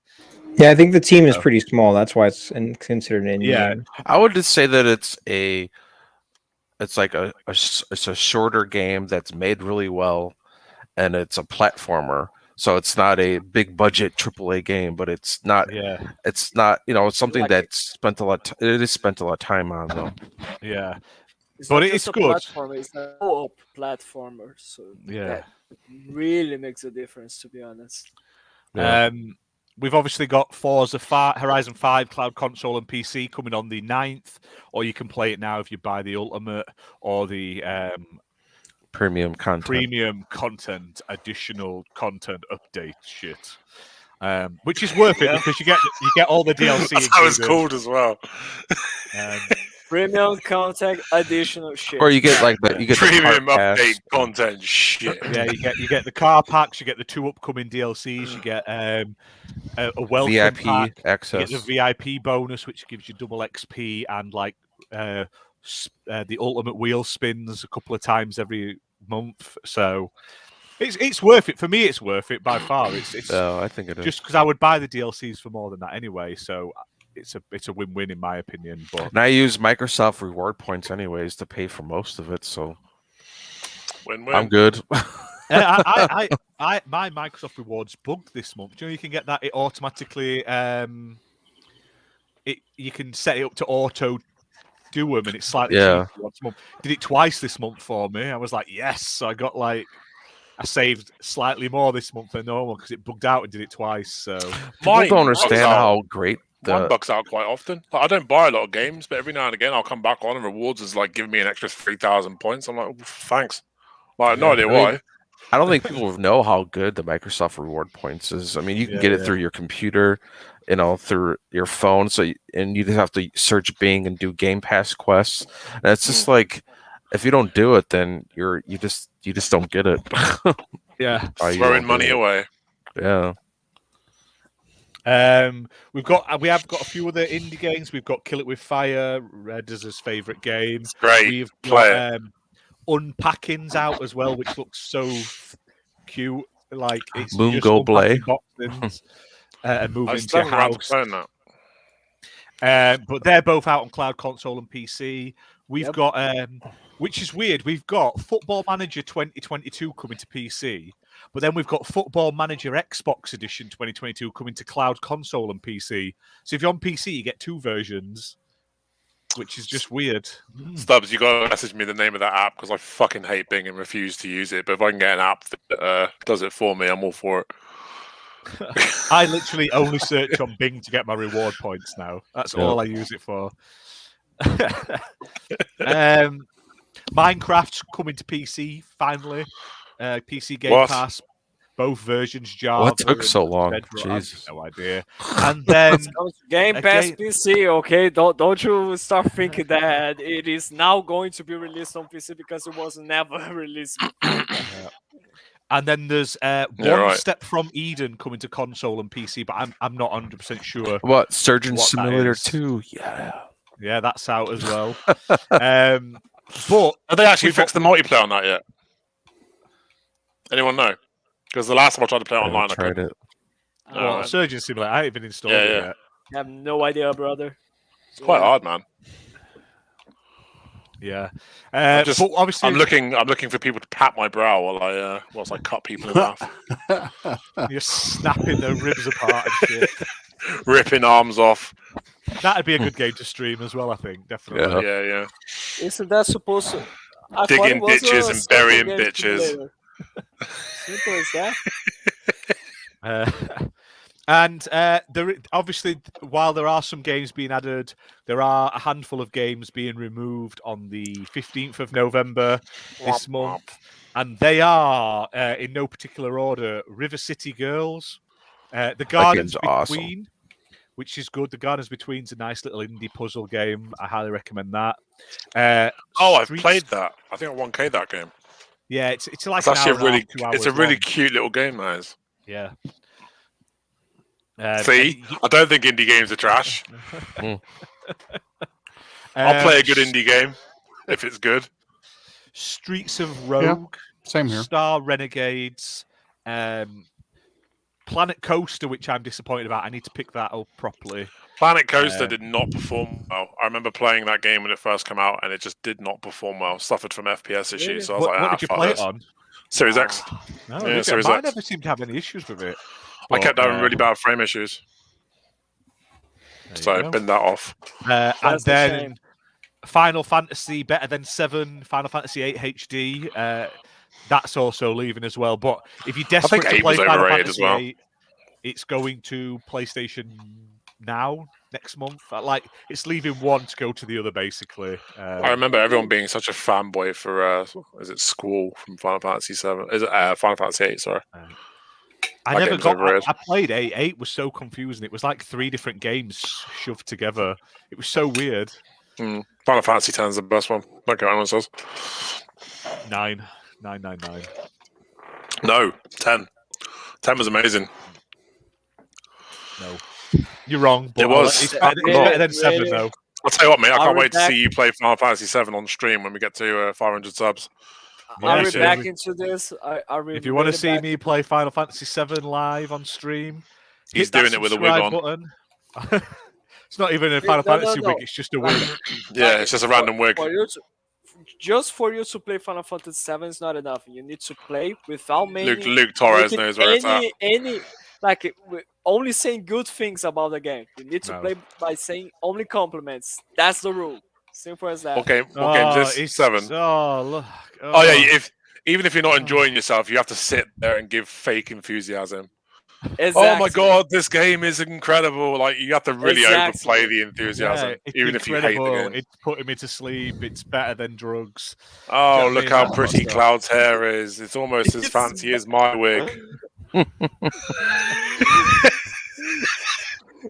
Yeah, I think the team is pretty small. That's why it's considered an indie Yeah. game. I would just say that it's like it's a shorter game that's made really well, and it's a platformer. So it's not a big budget AAA game, but it's not. Yeah. It's not. It's something Like that's spent a lot. It is spent a lot of time on though. Yeah. It's But not it's just a good. platformer, it's a co-op platformer, so Yeah. that really makes a difference, to be honest. Yeah. We've obviously got Forza Horizon 5 cloud console and PC coming on the 9th, or you can play it now if you buy the Ultimate or the Premium content, additional content update shit. Which is worth it because you get all the DLC. That's how it's included. called as well. Premium content, additional shit. Or you get like the Premium cart pass. update content shit. Yeah, you get the car packs, you get the 2 upcoming DLCs, you get a welcome VIP pack, access. you get the VIP bonus, which gives you double XP and like the ultimate wheel spins a couple of times every month. So it's worth it for me. It's worth it by far. It's I think it is. just because I would buy the DLCs for more than that anyway. So it's a win-win in my opinion. But And I use Microsoft reward points anyways to pay for most of it, so Win-win. I'm good. my Microsoft rewards bugged this month. Do you know you can get that? It automatically you can set it up to auto do them, and it's slightly cheaper once a month. Did it twice this month for me. I was like, yes. So I saved slightly more this month than normal because it bugged out and did it twice. So People don't understand how great Mine bucks out quite often. Like, I don't buy a lot of games, but every now and again I'll come back on and rewards is like giving me an extra 3,000 points. I'm like, thanks. Like, no idea why. I don't think people know how good the Microsoft reward points is. I mean, you can get it through your computer, through your phone. And you just have to search Bing and do Gamepass quests. And it's just like, if you don't do it, then you just don't get it. Yeah, throwing money away. Yeah. We have got a few other indie games. We've got Kill It With Fire, Red's favorite game. It's great. We've got Unpacking's out as well, which looks so cute. Like it's Moon just Go Blay. boxes, and moving I to still your haven't house. playing that. But they're both out on cloud console and PC. We've got, which is weird. We've got Football Manager 2022 coming to PC, but then we've got Football Manager Xbox Edition 2022 coming to cloud console and PC. So if you're on PC, you get 2 versions, which is just weird. Stubbs, you got to message me the name of that app because I fucking hate Bing and refuse to use it. But if I can get an app that does it for me, I'm all for it. I literally only search on Bing to get my reward points now. That's all I use it for. Minecraft's coming to PC finally. PC Game Pass, both versions. Java. What took so long? Jesus, no idea. And then Game Pass PC. Okay, don't you start thinking that it is now going to be released on PC because it was never released. And then there's Step from Eden coming to console and PC, but I'm not 100% sure. What Surgeon Simulator 2? Yeah, that's out as well. But have they actually fixed the multiplayer on that yet? Anyone know? Because the last time I tried to play online, I tried it. Surgeon Simulator, I haven't even installed it yet. I have no idea, brother. It's quite hard, man. Yeah, but obviously, I'm looking for people to pat my brow whilst I cut people in half. You're snapping their ribs apart and shit, ripping arms off. That'd be a good game to stream as well. I think definitely. Yeah. Isn't that supposed to digging ditches and burying bitches? Simple as that. And there, obviously, while there are some games being added, there are a handful of games being removed on the 15th of November this month. And they are, in no particular order, River City Girls, The Gardens Between, which is good. The Gardens Between is a nice little indie puzzle game. I highly recommend that. I've played that. I think I 1K that game. Yeah, it's like it's actually it's a really cute little game, that is. Yeah. See, I don't think indie games are trash. I'll play a good indie game if it's good. Streets of Rogue, same here. Star Renegades, Planet Coaster, which I'm disappointed about. I need to pick that up properly. Planet Coaster did not perform well. I remember playing that game when it first came out, and it just did not perform well. Suffered from FPS issues. So I was what did you play it on? Series X. No, Series I X. never seemed to have any issues with it. I kept having really bad frame issues. So I binned that off. And then Final Fantasy Better Than 7, Final Fantasy 8 HD. That's also leaving as well. But if you're desperate to play Final Fantasy 8, it's going to PlayStation Now. next month. Like it's leaving one to go to the other, basically. I remember everyone being such a fanboy for is it Squall from Final Fantasy 7? Is it Final Fantasy 8? Sorry. I That never game's got. overrated. I played 8. 8 was so confusing. It was like 3 different games shoved together. It was so weird. Final Fantasy 10 is the best one. Don't care what anyone says. 9. 999. No, 10. 10 was amazing. No, you're wrong. But It was. It's better than 7, Really? though. I'll tell you what, mate. I I'll can't read wait to back- see you play Final Fantasy 7 on stream when we get to 500 subs. Yeah, I'll read sure. back into this. If you want to see me play Final Fantasy 7 live on stream, He's hit that doing it with a wig subscribe on. button. It's not even a Final No, no, Fantasy no. wig. It's just a wig. Yeah, it's just a random wig. Just for you to play Final Fantasy 7 is not enough. You need to play without many. Luke Torres making knows where it's at. Only saying good things about the game. You need to No. play by saying only compliments. That's the rule. Simple as that. What game is this? 7. Oh, look. Oh yeah, even if you're not enjoying yourself, you have to sit there and give fake enthusiasm. Exactly. Oh my god, this game is incredible! Like you have to really Exactly. overplay the enthusiasm, it's even if you hate the incredible. game. It's putting me to sleep. It's better than drugs. Oh, what I look mean? how That pretty stuff. Cloud's hair is! It's almost as It's fancy as my wig.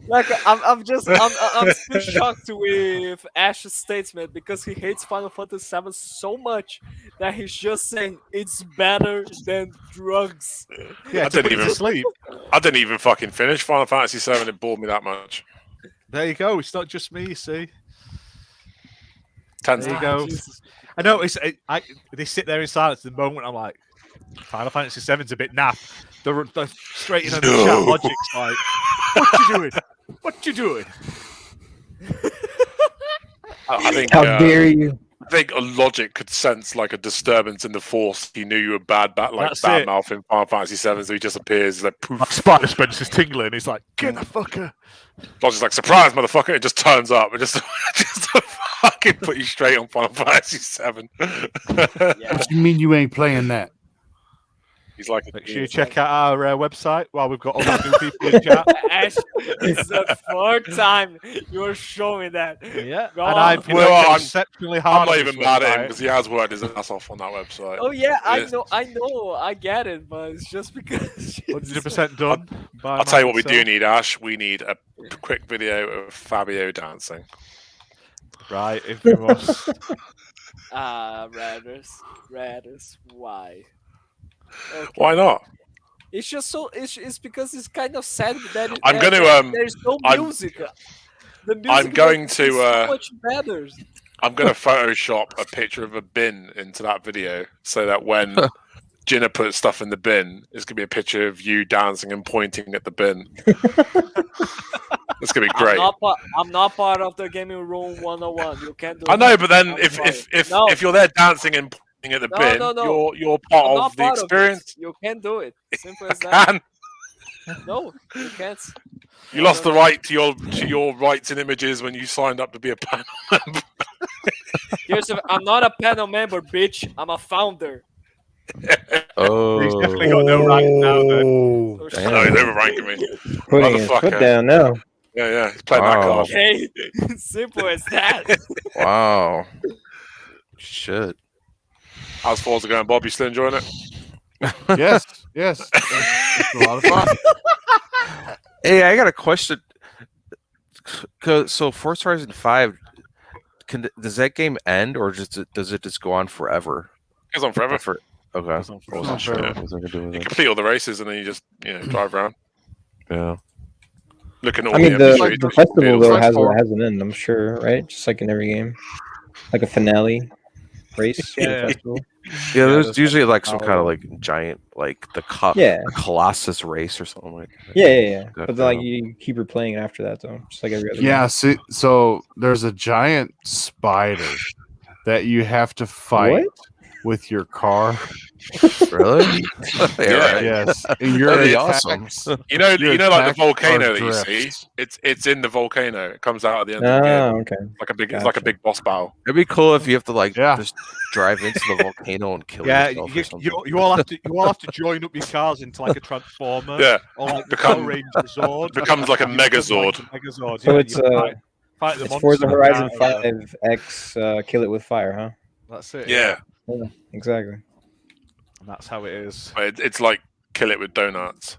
Like I'm still shocked with Ash's statement because he hates Final Fantasy 7 so much that he's just saying it's better than drugs. Yeah, I to didn't put you to even- sleep. I didn't even fucking finish Final Fantasy 7. It bored me that much. There you go. It's not just me. You see. 10's There you not. go. I know. They sit there in silence. The moment I'm like, Final Fantasy 7's a bit naff. They're straight in on the No. chat. Logic's like, what you doing? What you doing? I think. How dare you? I think a Logic could sense like a disturbance in the Force. He knew you were bad That's bad it. mouth in Final Fantasy 7, so he just appears like poof. My spider Spencer's tingling. He's like, get the fucker. Logic's like, surprise, motherfucker! It just turns up. It just to fucking put you straight on Final Fantasy 7. Yeah. What do you mean you ain't playing that? He's like, Make sure you check out our website while we've got all the new people in chat. Ash, it's the third time you're showing that. Yeah, Go and on. I've You know worked what, I'm- exceptionally I'm hard. not on even this mad at him website. because he has worked his ass off on that website. Oh yeah, I Yes. know, I get it, but it's just because. 100% done. I'll tell you what we do need, Ash. We need a quick video of Fabio dancing. Right, if we must. Radders, why? Okay. Why not? It's just so. It's because it's kind of sad that I'm gonna, there's no I'm- music. The music I'm going is to, so much better. I'm going to Photoshop a picture of a bin into that video so that when Jinna puts stuff in the bin, it's going to be a picture of you dancing and pointing at the bin. It's going to be great. I'm not part of the gaming room 101. You can't do. I know, but then I'm if sorry. you're there dancing and pointing at the bin, No. you're I'm part not of the part experience. Of it. You can't do it. Simple as that. And No, you can't. you lost the right to your rights and images when you signed up to be a panel member. I'm not a panel member, bitch. I'm a founder. Oh, He's definitely got no right now. Then. So Damn. No, he's overranking me. Putting his foot Motherfucker. down now. Yeah, he's playing that Wow. card. Okay, simple as that. wow. Shit. How's Forza going, Bob? You still enjoying it? Yes. It's a lot of fun. Hey, I got a question. So, Forza Horizon 5, does that game end, or does it just go on forever? It's on forever. Okay. Goes on I wasn't on sure forever. what was I gonna do with You it. complete all the races and then you just drive around, Yeah. looking at all I mean, the the, MP3 the festival fields. though Like has for- an end. I'm sure, right? Just like in every game, like a finale race. for the Yeah. festival. Yeah, there's there's usually like some kind of power. like giant, like the Yeah. Colossus race or something like that. Yeah. That But then, like kind you keep replaying it after that, though, just like every other. Yeah, see, so there's a giant spider that you have to fight. What? with your car. Really? Yeah. Right. Yes, and your That'd be attacks, awesome. You know, your like the attacks volcano are that you see. drifts. It's in the volcano. It comes out at the end of the game. Okay. It's like a big boss battle. It'd be cool if you have to like Yeah. just drive into the volcano and kill Yeah, yourself or something. you all have to join up your cars into like a transformer. Yeah. Or like the Become- Power Ranger Zord. becomes like a You become Megazord. Like a Megazord. So yeah, it's you fight the it's monster Forza with Horizon the arrow. 5X Kill It With Fire, huh? That's it. Yeah, Yeah, exactly. And that's how it is. but it's like kill it with donuts.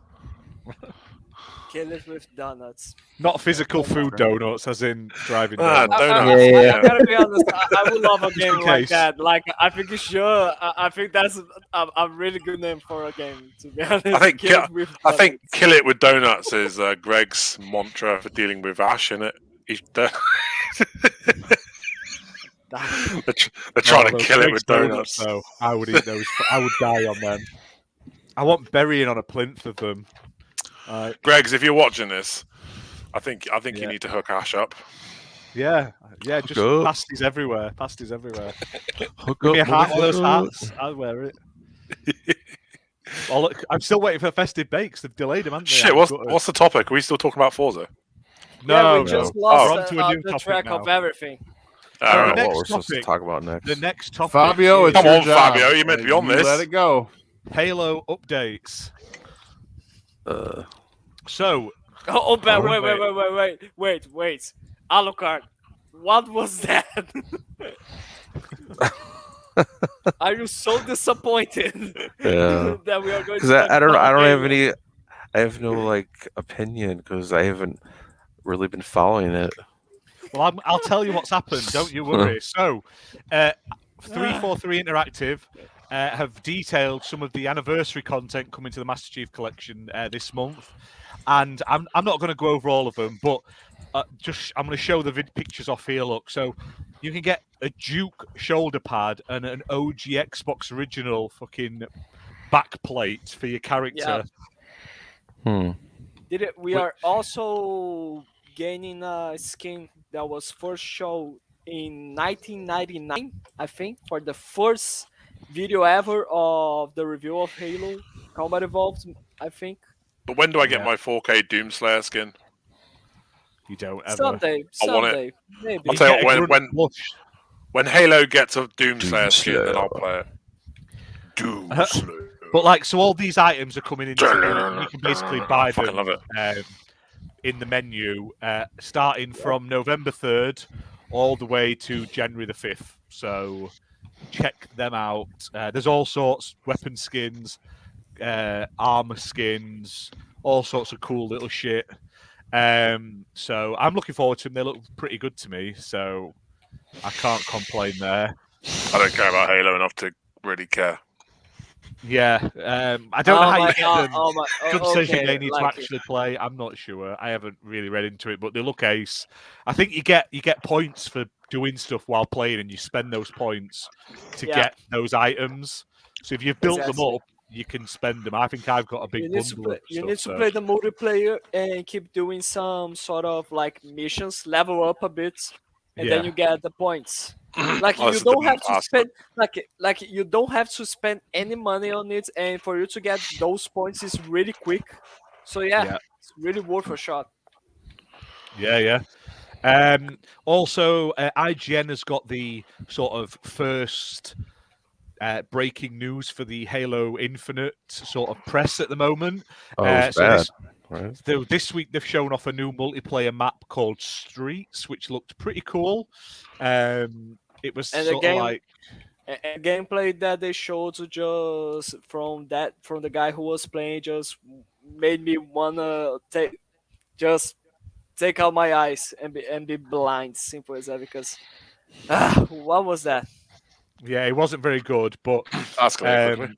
Kill it with donuts. Not physical food donuts, as in driving Ah, donuts. donuts. Yeah. I gotta be honest. I would love a game in like case. that. Like, I think it's sure. I think that's a really good name for a game. To be honest, I think Kill It with I think Donuts. kill it with donuts is Greg's mantra for dealing with Ash in it. They're trying to those kill it Greg's with donuts. though, I would eat those. I would die on them. I want burying on a plinth of them. Greg's, if you're watching this, I think you Yeah. need to hook Ash up. Yeah, just up. pasties everywhere. Pasties everywhere. Hook Give me a up, hat, one of those hook up. hats. I'll wear it. Well, look, I'm still waiting for Festive Bakes. They've delayed them, haven't they? Shit, I'm gutted. what's the topic? Are we still talking about Forza? No, yeah, we just no. lost We're on to a new the topic track now. of everything. All the right. What next we're supposed to topic- talk about next? The next topic. Fabio, is it's Come your on, job. Fabio, you're meant to be on You this. Let it go. Halo updates. Uh, So, Oh, but Oh, wait. Alucard, what was that? Are you so disappointed Yeah. that we are going? Because to talk I don't about have Halo? any. I have no like opinion because I haven't really been following it. well, I'll tell you what's happened. Don't you worry. So, 343 Interactive have detailed some of the anniversary content coming to the Master Chief Collection this month, and I'm not going to go over all of them, but I'm going to show the pictures off here. Look, so you can get a Duke shoulder pad and an OG Xbox original fucking back plate for your character. Yeah. We Wait. are also gaining a skin that was first shown in 1999, I think, for the first video ever of the review of Halo Combat Evolved, I think. But when do I get Yeah. my 4K Doomslayer skin? You don't ever. Someday, I want it. someday, maybe. I'll tell you Get a what, good flush. when Halo gets a Doomslayer skin, then I'll Doomslayer. play it. Doomslayer. But like, so all these items are coming into. You can basically buy I fucking them love it. in the menu, starting from November 3rd all the way to January the 5th. So check them out. There's all sorts, weapon skins, armor skins, all sorts of cool little shit. So I'm looking forward to them. They look pretty good to me, so I can't complain there. I don't care about Halo enough to really care. Yeah, I don't know how you get them. Good okay, decision they need to like actually play. I'm not sure. I haven't really read into it, but they look ace. I think you get points for doing stuff while playing, and you spend those points to Yeah. get those items. So if you've built them Exactly. up, you can spend them. I think I've got a big You need to bundle play, of you stuff, need to so- play the multiplayer and keep doing some sort of like missions, level up a bit, and then Yeah. you get the points. Like Oh, you this is the don't have to best. spend like you don't have to spend any money on it, and for you to get those points is really quick. So yeah. It's really worth a shot. Yeah. Also, IGN has got the sort of first breaking news for the Halo Infinite sort of press at the moment. Oh, it's so bad. Right? So this week they've shown off a new multiplayer map called Streets, which looked pretty cool. It was And the sort game- of like A gameplay that they showed just from the guy who was playing just made me wanna take out my eyes and be blind, simple as that. Because what was that? yeah, it wasn't very good, but Ask me quickly.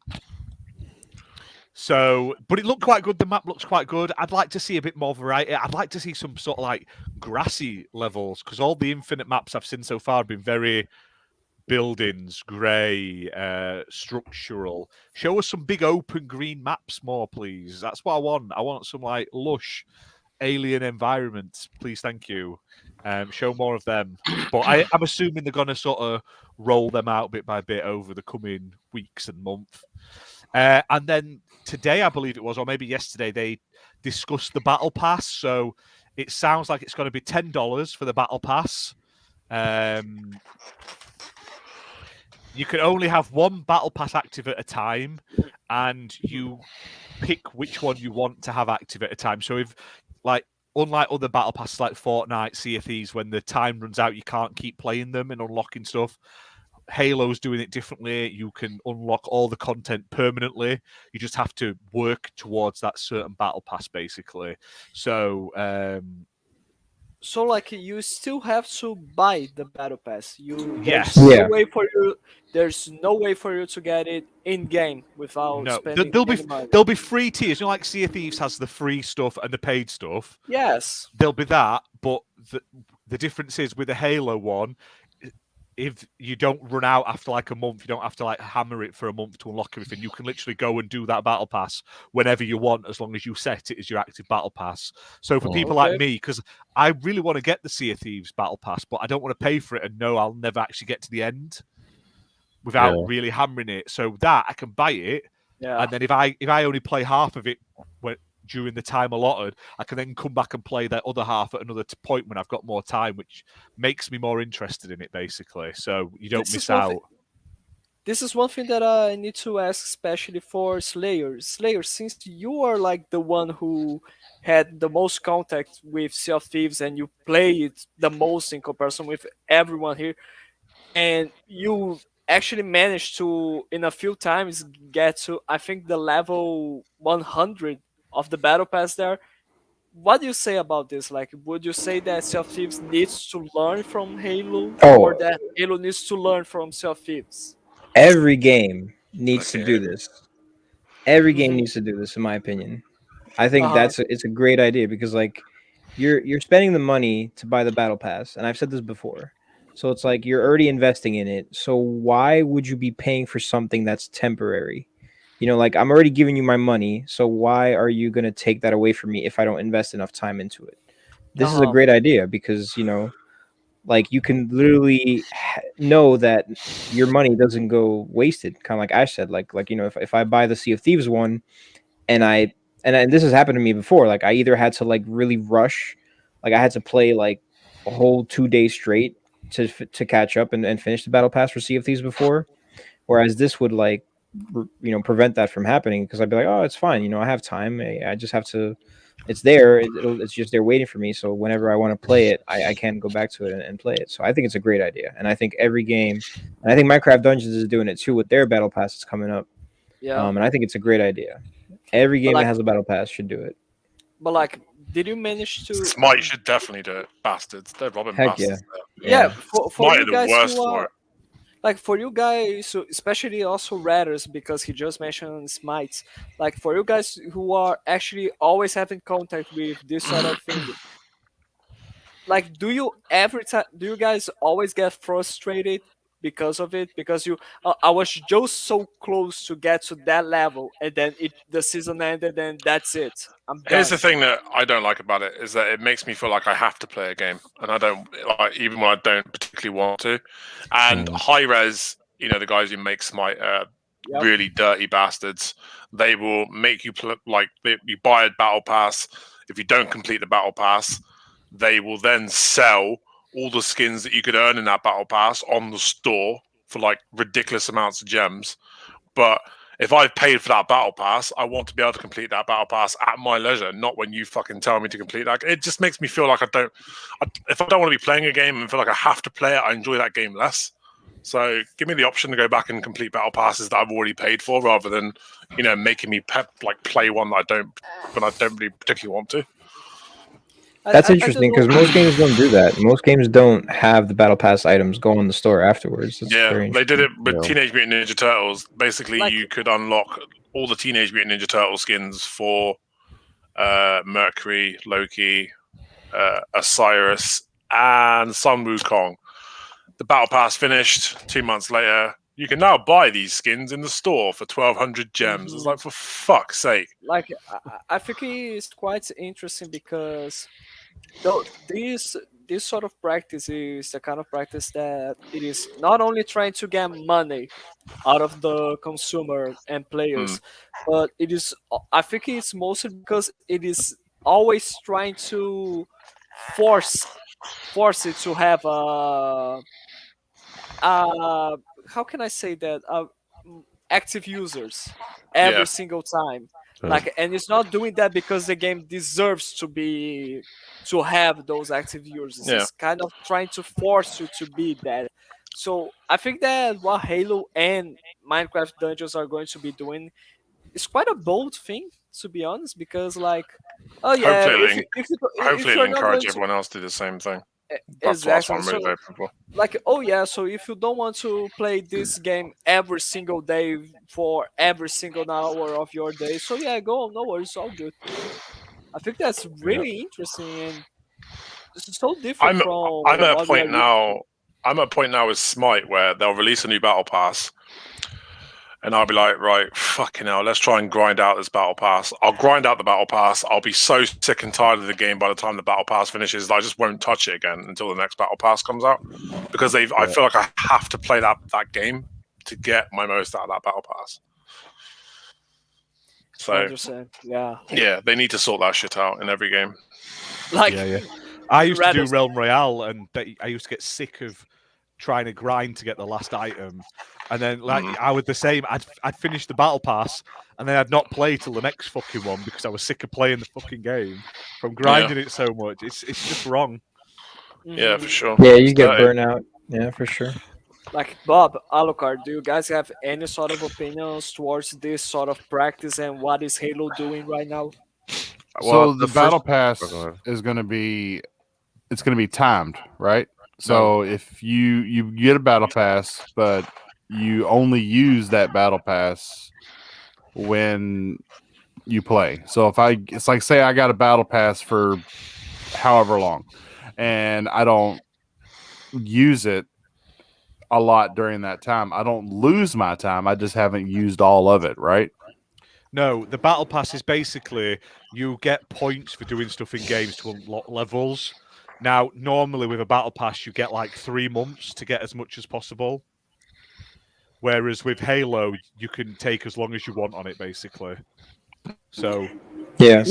but it looked quite good. The map looks quite good. I'd like to see a bit more variety. I'd like to see some sort of like grassy levels, because all the Infinite maps I've seen so far have been very buildings, grey, structural. Show us some big open green maps more, please. That's what I want. I want some like lush alien environments, please. Thank you. Show more of them. But I'm assuming they're going to sort of roll them out bit by bit over the coming weeks and month. And then today, I believe it was, or maybe yesterday, they discussed the Battle Pass. So it sounds like it's going to be $10 for the Battle Pass. You can only have one Battle Pass active at a time, and you pick which one you want to have active at a time. So if, like, unlike other Battle Passes like Fortnite, Sea of Thieves, when the time runs out, you can't keep playing them and unlocking stuff. Halo's doing it differently. You can unlock all the content permanently. You just have to work towards that certain battle pass, basically. So, So like you still have to buy the battle pass. Yes. There's no way for you to get it in game without no, spending there'll any money. be free tiers. You know, like Sea of Thieves has the free stuff and the paid stuff. Yes. There'll be that, but the difference is with the Halo one, if you don't run out after like a month, you don't have to like hammer it for a month to unlock everything. You can literally go and do that battle pass whenever you want, as long as you set it as your active battle pass. So for people like me, because I really want to get the Sea of Thieves battle pass, but I don't want to pay for it and know I'll never actually get to the end without really hammering it. So that I can buy it, and then if I only play half of it during the time allotted, I can then come back and play that other half at another point when I've got more time, which makes me more interested in it, basically. So you don't miss out. This is one thing that I need to ask, especially for Slayer. Slayer, since you are like the one who had the most contact with Sea of Thieves and you play it the most in comparison with everyone here, and you actually managed to, in a few times, get to, I think, the level 100 of the battle pass there. What do you say about this? Like, would you say that Sea of Thieves needs to learn from Halo, or that Halo needs to learn from Sea of Thieves? Every game needs to do this. Every game needs to do this, in my opinion. I think it's a great idea, because like you're spending the money to buy the battle pass, and I've said this before. So it's like you're already investing in it. So why would you be paying for something that's temporary? You know, like, I'm already giving you my money, so why are you going to take that away from me if I don't invest enough time into it? This is a great idea, because, you know, like, you can literally know that your money doesn't go wasted. Kind of like I said, like you know, if I buy the Sea of Thieves one, and this has happened to me before, like, I either had to like really rush, like I had to play like a whole 2 days straight to catch up and finish the battle pass for Sea of Thieves before, whereas this would like prevent that from happening, because I'd be like, oh, it's fine, I have time, I just have to, it's there, it's just there waiting for me, so whenever I want to play it, I can go back to it and play it. So I think it's a great idea, and I think every game, and I think Minecraft Dungeons is doing it too with their battle passes coming up. And I think it's a great idea. Every game that has a battle pass should do it. But like, did you manage to? Smite should definitely do it, bastards. They're robbing bastards. Yeah, for Smite you are the guys worst who for are, it. like, for you guys, so especially also Ratters, because he just mentioned Smites. Like, for you guys who are actually always having contact with this sort of thing, like, do you guys always get frustrated because of it? Because I was just so close to get to that level, and then the season ended, and that's it. I'm done. Here's the thing that I don't like about it, is that it makes me feel like I have to play a game, and I don't like, even when I don't particularly want to. And high res, the guys who make Smite, really dirty bastards. They will make you you buy a battle pass. If you don't complete the battle pass, they will then sell all the skins that you could earn in that battle pass on the store for like ridiculous amounts of gems. But if I've paid for that battle pass, I want to be able to complete that battle pass at my leisure, not when you fucking tell me to complete that. It just makes me feel like if I don't want to be playing a game and feel like I have to play it, I enjoy that game less. So give me the option to go back and complete battle passes that I've already paid for, rather than, making me play one that I don't really particularly want to. That's interesting, because most games don't do that. Most games don't have the battle pass items go on the store afterwards. That's they did it with Teenage Mutant Ninja Turtles. Basically, you could unlock all the Teenage Mutant Ninja Turtle skins for Mercury, Loki, Osiris, and Sun Wukong. The battle pass finished 2 months later. You can now buy these skins in the store for 1,200 gems. It's like, for fuck's sake. Like, I think it's quite interesting, because these this sort of practice is the kind of practice that it is not only trying to get money out of the consumer and players, but it is. I think it's mostly because it is always trying to force it to have uh how can I say that active users every Yeah. single time. Yeah. Like, and it's not doing that because the game deserves to have those active users. Yeah. It's kind of trying to force you to be that. So I think that what Halo and Minecraft Dungeons are going to be doing is quite a bold thing, to be honest, because like, oh yeah, Hopefully if Hopefully, you're it'll not going encourage to everyone else to do the same thing. That's exactly, what I'm really so hoping for. like, oh yeah, so if you don't want to play this game every single day for every single hour of your day, so yeah, go on, no worries, it's all good. I think that's really interesting, and this is so different I'm from I'm at a what we are point used now. I'm at a point now with Smite where they'll release a new battle pass, and I'll be like, right, fucking hell, let's try and grind out this battle pass. I'll grind out the battle pass. I'll be so sick and tired of the game by the time the battle pass finishes, I just won't touch it again until the next battle pass comes out, because I feel like I have to play that game to get my most out of that battle pass. I So understand. Yeah, yeah, they need to sort that shit out in every game. like Yeah, yeah. I used to do rather- Realm Royale, and I used to get sick of trying to grind to get the last item. And then, like, I was the same. I'd finish the battle pass, and then I'd not play till the next fucking one because I was sick of playing the fucking game from grinding it so much. It's just wrong. Yeah, for sure. Yeah, you It's get dirty. burnout. Yeah, for sure. Like Bob, Alucard, do you guys have any sort of opinions towards this sort of practice and what is Halo doing right now? So the battle pass Oh, go ahead. is going to be, it's going to be timed, right? So if you get a battle pass, but you only use that battle pass when you play. So it's like, say I got a battle pass for however long, and I don't use it a lot during that time, I don't lose my time. I just haven't used all of it, right? No, the battle pass is basically you get points for doing stuff in games to unlock levels. Now, normally with a battle pass, you get like 3 months to get as much as possible. Whereas with Halo, you can take as long as you want on it, basically. So Yeah.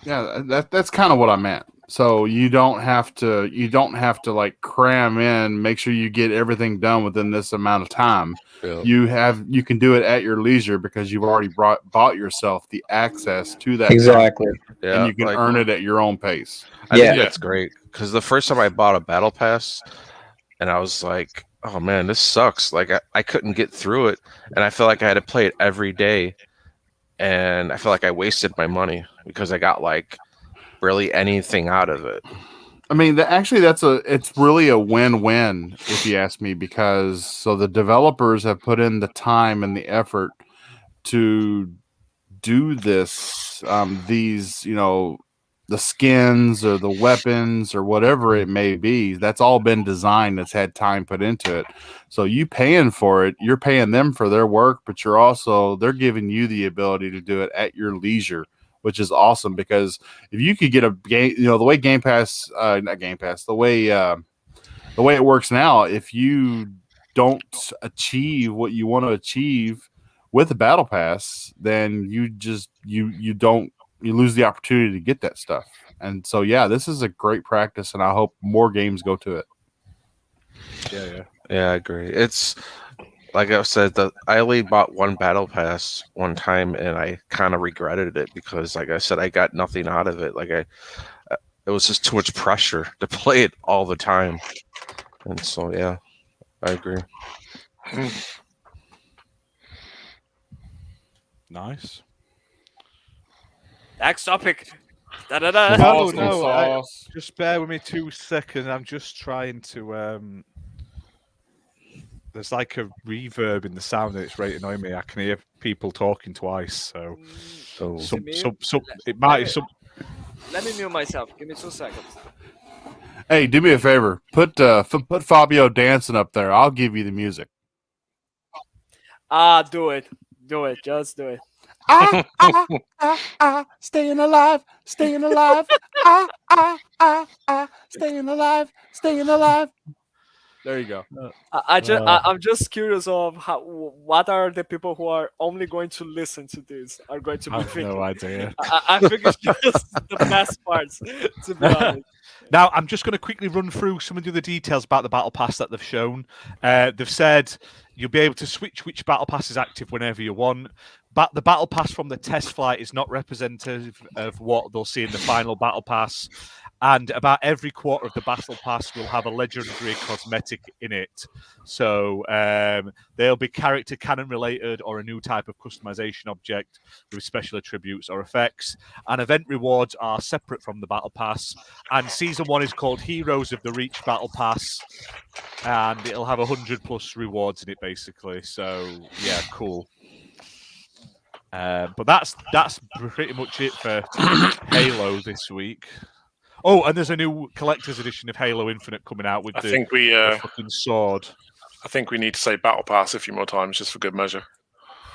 That's kind of what I meant. So you don't have to like cram in, make sure you get everything done within this amount of time. Yeah. You can do it at your leisure because you've already bought yourself the access to that Exactly. and you can earn it at your own pace. I Yeah. think that's great, because the first time I bought a battle pass, and I was like, oh man, this sucks. Like I couldn't get through it, and I felt like I had to play it every day, and I feel like I wasted my money because I got like barely anything out of it. I mean, it's really a win-win if you ask me, because so the developers have put in the time and the effort to do this, these, the skins or the weapons or whatever it may be. That's all been designed. That's had time put into it. So you paying for it, you're paying them for their work, but they're giving you the ability to do it at your leisure, which is awesome. Because if you could get a game, the way the way it works now, if you don't achieve what you want to achieve with the battle pass, then you lose the opportunity to get that stuff. And so, yeah, this is a great practice, and I hope more games go to it. Yeah, I agree. It's like I said, I only bought one battle pass one time, and I kind of regretted it because, like I said, I got nothing out of it. Like it was just too much pressure to play it all the time. And so, yeah, I agree. nice. Next topic. Da-da-da. No, just bear with me 2 seconds. I'm just trying to. There's like a reverb in the sound, and it's really annoying me. I can hear people talking twice, so it might. Let me mute myself. Give me 2 seconds. Hey, do me a favor. Put Fabio dancing up there. I'll give you the music. Do it. Just do it. Staying alive, staying alive. Staying alive, staying alive. There you go. I'm just curious of what are the people who are only going to listen to this are going to be I have thinking. no idea. I think it's just the best parts, to be honest. Now, I'm just going to quickly run through some of the other details about the Battle Pass that they've shown. They've said you'll be able to switch which Battle Pass is active whenever you want. But the Battle Pass from the test flight is not representative of what they'll see in the final Battle Pass. And about every quarter of the Battle Pass will have a legendary cosmetic in it. So they'll be character canon related or a new type of customization object with special attributes or effects. And event rewards are separate from the Battle Pass. And Season 1 is called Heroes of the Reach Battle Pass. And it'll have 100+ rewards in it, basically. So, yeah, cool. But that's pretty much it for Halo this week. Oh, and there's a new collector's edition of Halo Infinite coming out with the fucking sword. I think we need to say Battle Pass a few more times just for good measure.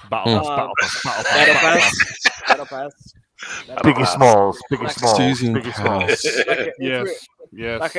Battle Pass. Biggie Smalls. Season Biggie Smalls. Yes,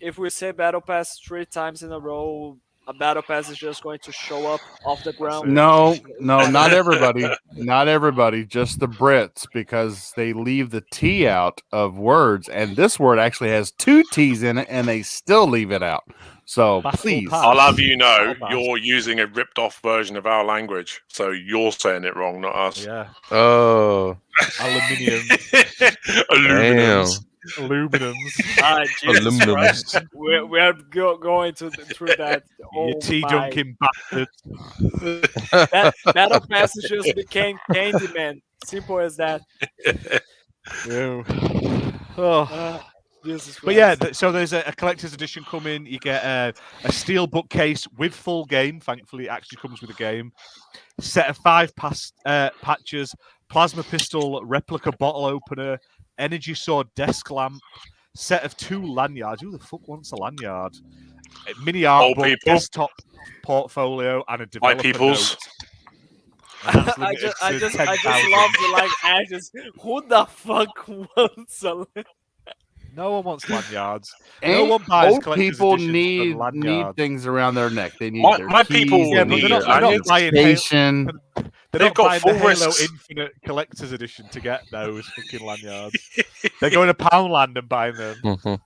if we say Battle Pass 3 times in a row, a Battle Pass is just going to show up off the ground. No, not everybody. Not everybody, just the Brits, because they leave the T out of words, and this word actually has 2 T's in it, and they still leave it out. So please. I'll have you know, you're using a ripped off version of our language, so you're saying it wrong, not us. Yeah. Oh. Aluminium. Aluminums. Aluminums. Aluminums. We're going through that. Oh, You tea-junking bastard. Battle Pass just became Candyman. Simple as that. But yeah, so there's a collector's edition coming. You get a steel bookcase with full game. Thankfully, it actually comes with a game. Set of 5 patches, plasma pistol, replica bottle opener, energy sword desk lamp, set of 2 lanyards. Who the fuck wants a lanyard? Mini art book, desktop portfolio, and a developer note. I just love the like ashes. Who the fuck wants a No one wants lanyards. No one buys old collector's people editions for need lanyards. things around their neck. They need My their keys, people- they Yeah, but need they're not their buying identification. They're They've not got buying full the Halo wrists. Infinite collector's edition to get those fucking lanyards. They're going to Poundland and buying them. Mhm.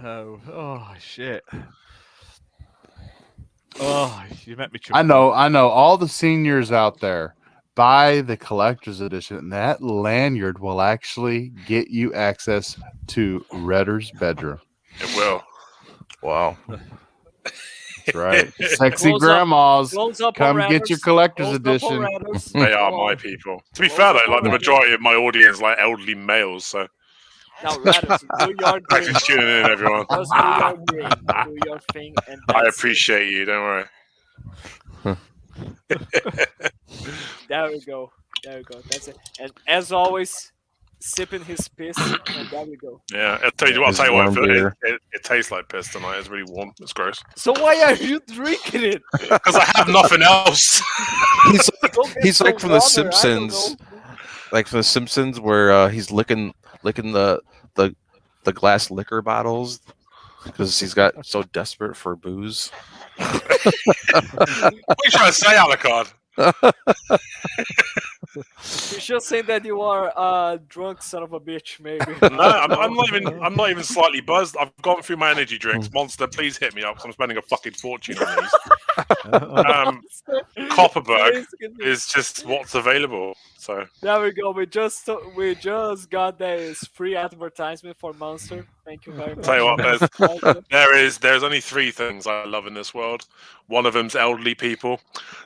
Oh shit. Oh, you met me. I know. All the seniors out there, buy the collector's edition. And that lanyard will actually get you access to Redder's bedroom. It will. Wow. That's right. Sexy Close up- grandmas, Close up come on get Radders. your collector's Close up on edition. Radders. They are Come my on. people. To be fair, though, like the majority of my audience, like elderly males, so Now, Radders, do your thanks thing. for tuning in, everyone. Just do your thing. Do your thing. And I that's it. appreciate you. Don't worry. There we go. That's it. And as always, sipping his piss. And there we go. Yeah, I'll tell you what. It's warm beer. It tastes like piss tonight. It's really warm. It's gross So why are you drinking it? because I have nothing else. He's like from The Water, I don't Simpsons. know. Like from The Simpsons, where he's licking the glass liquor bottles because he's got so desperate for booze. What are you trying to say, Alucard? You should say that you are a drunk son of a bitch, maybe. No, I'm not even slightly buzzed. I've gone through my energy drinks. Monster, please hit me up. 'Cause I'm spending a fucking fortune on these. Copperberg is just what's available. So There we go. We just got this free advertisement for Monster. Thank you very much. tell you what, there's only 3 things I love in this world. One of them's elderly people.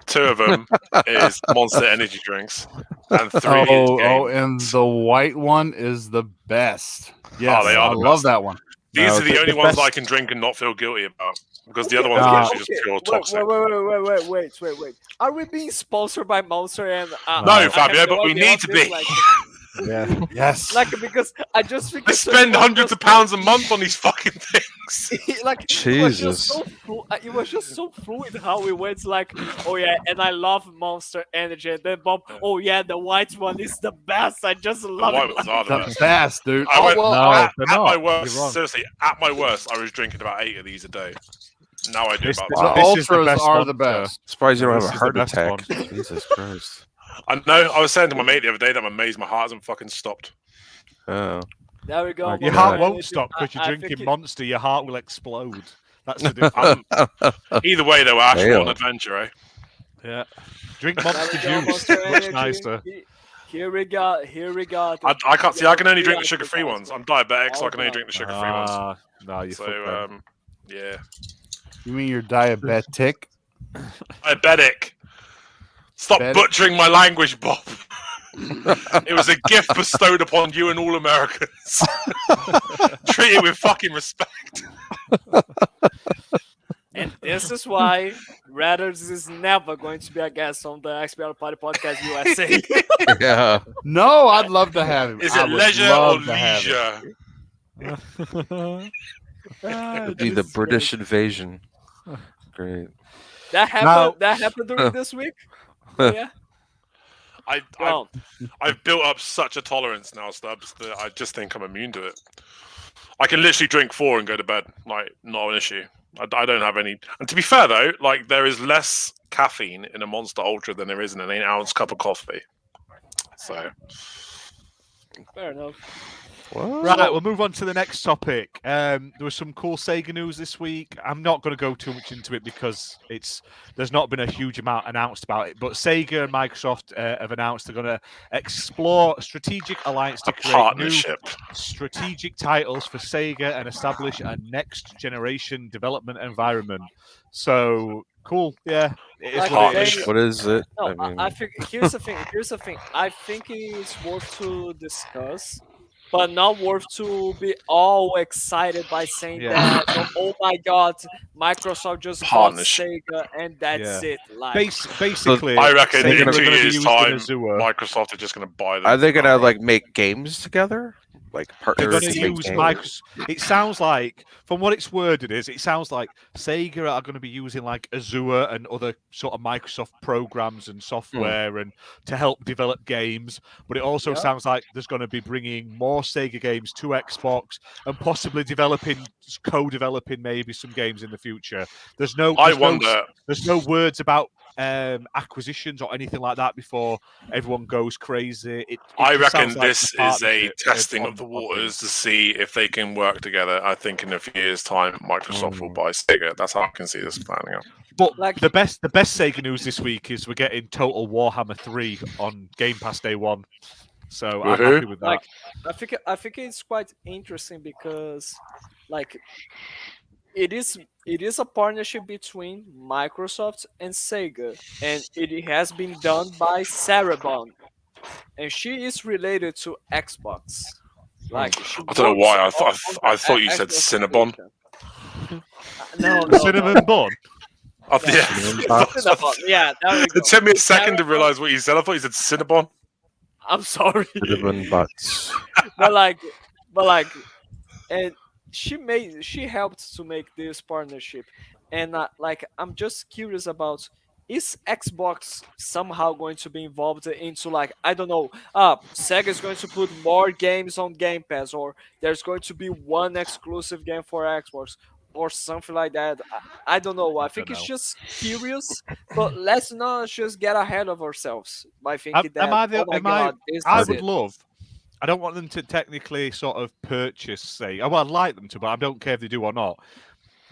2 of them is Monster energy drinks, and 3 is games. And the white one is the best. Yes, they are I the love best. that one. These No, are the the only ones best- I can drink and not feel guilty about, because the other ones Ah. are actually just pure toxic. Wait. Are we being sponsored by Monster? And No, I have Fabio, no but we idea need what to this be. like. Yeah. Yes. Like because I just think I it's so- spend it was hundreds of just- pounds a month on these fucking things. like it was Jesus. just so it was just so fluid how we went like, oh yeah, and I love Monster Energy, and then Bob, oh yeah, the white one is the best. I just love Why it. was I the The best? best, dude. I went, well, No, at they're my not. You're worst, wrong. seriously, at my worst, I was drinking about 8 of these a day. Now I do This, about this, Wow. this is the ultras best are one, the best. Surprised you No, don't this have a is the heart best attack. one. Jesus Christ. I know. I was saying to my mate the other day that I'm amazed my heart hasn't fucking stopped. Oh. There we go. Like, your Monster heart won't Energy. stop because you're I think drinking it- Monster. Your heart will explode. That's the difference. Either way, though, Ash, what an Damn. adventure, eh? Yeah. Drink There Monster we go, juice. Monster Much Energy. nicer. Here we go. I can't see. I can only drink the the sugar-free ones. I'm diabetic, so I All can only done. drink the sugar-free ones. No, you fucked So, them. yeah, You mean you're diabetic? diabetic. Stop Diabetic. butchering my language, Bob. It was a gift bestowed upon you and all Americans. Treat it with fucking respect. And this is why Radders is never going to be a guest on the XBL Party Podcast USA. Yeah. No, I'd love to have him. Is I it would leisure or love to have him. leisure? It'd be the British invasion. Great. That happened. Now- That happened during this week. Yeah. Well, I've built up such a tolerance now, Stubbs, that I just think I'm immune to it. I can literally drink 4 and go to bed. Like, not an issue. I don't have any. And to be fair, though, like, there is less caffeine in a Monster Ultra than there is in an 8-ounce cup of coffee. So, fair enough. What? Right, we'll move on to the next topic. There was some cool Sega news this week. I'm not going to go too much into it because there's not been a huge amount announced about it. But Sega and Microsoft have announced they're going to explore a strategic alliance to a create partnership. new strategic titles for Sega and establish a next generation development environment. So cool, yeah. It is Like what it is. partnership. What is it? No, I mean, I think here's the thing. I think it's worth to discuss, but not worth to be all excited by saying Yeah. that. Oh my God, Microsoft just bought Partnership. Sega, and that's Yeah. it. Like, Basically, I reckon Sega in are 2 gonna be years' used in time, Azure. Microsoft are just going to buy them. are they gonna like make games together? Like They're partners going to to make use games? Microsoft. It sounds like, from what it's worded, it sounds like Sega are going to be using like Azure and other sort of Microsoft programs and software and to help develop games. But it also Yeah. sounds like there's going to be bringing more Sega games to Xbox and possibly co-developing maybe some games in the future. There's no words about acquisitions or anything like that before everyone goes crazy. It I just reckon sounds like this a is a partnership testing on- of the on waters things. to see if they can work together. I think in a few years' time, Microsoft will buy Sega. That's how I can see this planning out. But Like- the best Sega news this week is we're getting Total Warhammer 3 on Game Pass day one. So I'm Woohoo. happy with that. Like, I think it's quite interesting because, like, it is a partnership between Microsoft and Sega, and it has been done by Sarah Bond, and she is related to Xbox. Like, she I don't know why. works I on thought the you said Xbox Cinnabon. division. No. Cinnamon Bun. Yeah. Cinnabon. Yeah, there we go. It took me a second to Cinnabon. realize what you said. I thought you said Cinnabon. I'm sorry. Cinnamon butts. but like, and she helped to make this partnership, and like, I'm just curious about, is Xbox somehow going to be involved into, like, I don't know, Sega is going to put more games on Game Pass, or there's going to be one exclusive game for Xbox or something like that. I don't know. I think don't it's know. just curious, but let's not just get ahead of ourselves by thinking that, Am I the- oh my am I- God, this I is would it. love. I don't want them to technically sort of purchase, say. Well, I'd like them to, but I don't care if they do or not.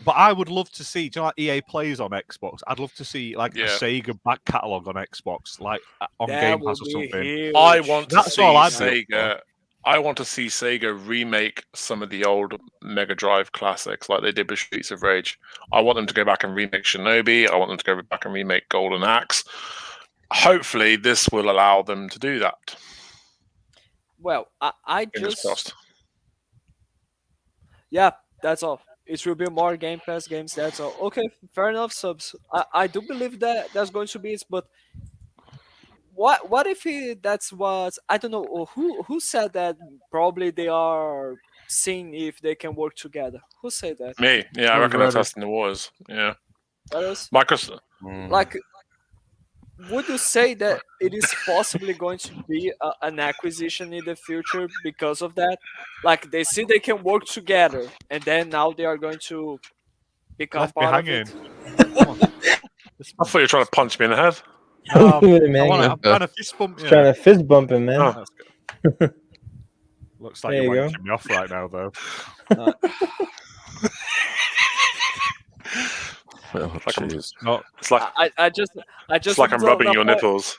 But I would love to see, do you know, like EA plays on Xbox? I'd love to see like a Yeah. Sega back catalogue on Xbox, like on That Game would Pass or be something. huge. I want to That's see all I'd be Sega. I want to see Sega remake some of the old Mega Drive classics, like they did with Streets of Rage. I want them to go back and remake Shinobi. I want them to go back and remake Golden Axe. Hopefully, this will allow them to do that. Well, I Fingers just crossed. yeah, that's all. It will be more Game Pass games. That's all. Okay, fair enough. Subs. I do believe that that's going to be it, but what if that's what I don't know who said that probably they are seeing if they can work together. Who said that? Me, yeah, I That was reckon they're Reddit. testing the waters. Yeah, That is Microsoft. like. Would you say that it is possibly going to be an acquisition in the future because of that? Like they see they can work together, and then now they are going to become Left me part of hanging. it. Come on. I thought you were trying to punch me in the head. Look at him hanging. I'm trying to fist bump you. Trying to fist bump him, man. Oh. That's good. Looks like There you're you go. wanking me off right now, though. Oh, Like I'm- jeez. Not It's like I just it's like I'm rubbing your nipples.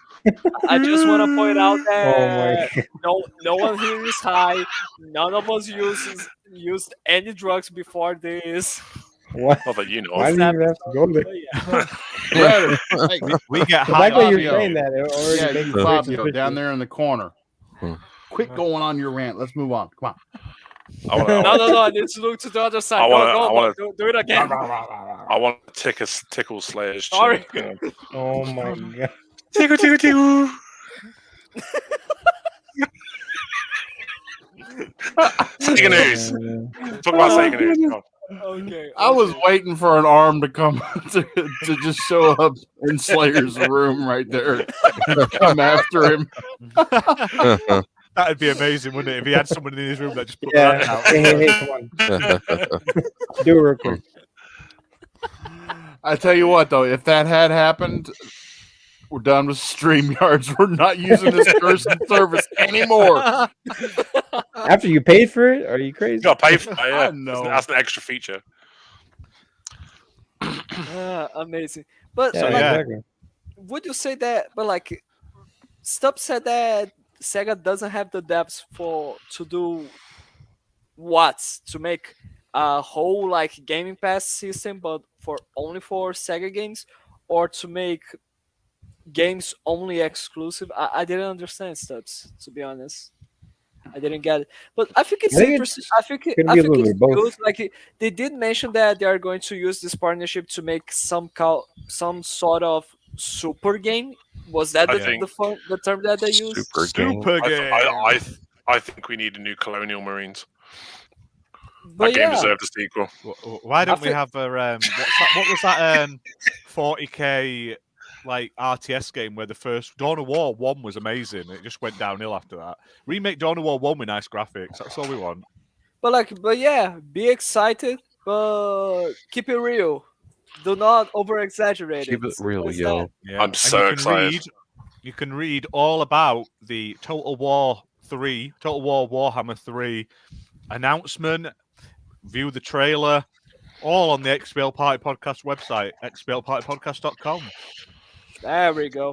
I just want to point out Oh that my no one here is high. None of us used any drugs before this. What? Not that you know. Why of. do you even have to go there? But yeah. Reddit. Hey, we get The high. fact that you're Fabio. saying that, it already yeah, makes you me Fabio suspicious. down there in the corner. Hmm. Quit going on your rant. Let's move on. Come on. I want No, I need to look to the other side. I wanna- Do it again. I want to tickle Slayer's chin. Sorry. Yeah. Oh my god. Tickle, tickle, tickle. Sega news. Talk about Sega news. Come on. Okay. I was waiting for an arm to come to just show up in Slayer's room right there and come after him. That'd be amazing, wouldn't it? If he had someone in his room that just put Yeah. that out. Hey, come on. Do it real quick. I tell you what, though, if that had happened, we're done with StreamYards. We're not using this cursed service anymore. After you paid for it? Are you You crazy? got to pay for it. I Yeah, know. that's an extra feature. Amazing. But Yeah, so, like, exactly. would you say that? But like, Stubb said that Sega doesn't have the depth to do what to make a whole like Gaming Pass system, but only for Sega games, or to make games only exclusive. I didn't understand Stubbs, to be honest. I didn't get it, but I think it's I think interesting. it's I think could be a think little it's bit of both. good. Like they did mention that they are going to use this partnership to make some sort of super game. Was that I the think- the term that they used? Super game. Super game. I think we need a new Colonial Marines. But That game yeah, deserved a sequel. Why don't we think- have a what was that 40k like RTS game where the first Dawn of War 1 was amazing. It just went downhill after that. Remake Dawn of War 1 with nice graphics. That's all we want. but yeah, be excited, but keep it real. Do not over exaggerate Keep it real, What's yo. that? Yeah. I'm And so you can excited. you can read all about the Total War Warhammer 3 announcement, view the trailer, all on the XBL Party Podcast website, xblpartypodcast.com. There we go.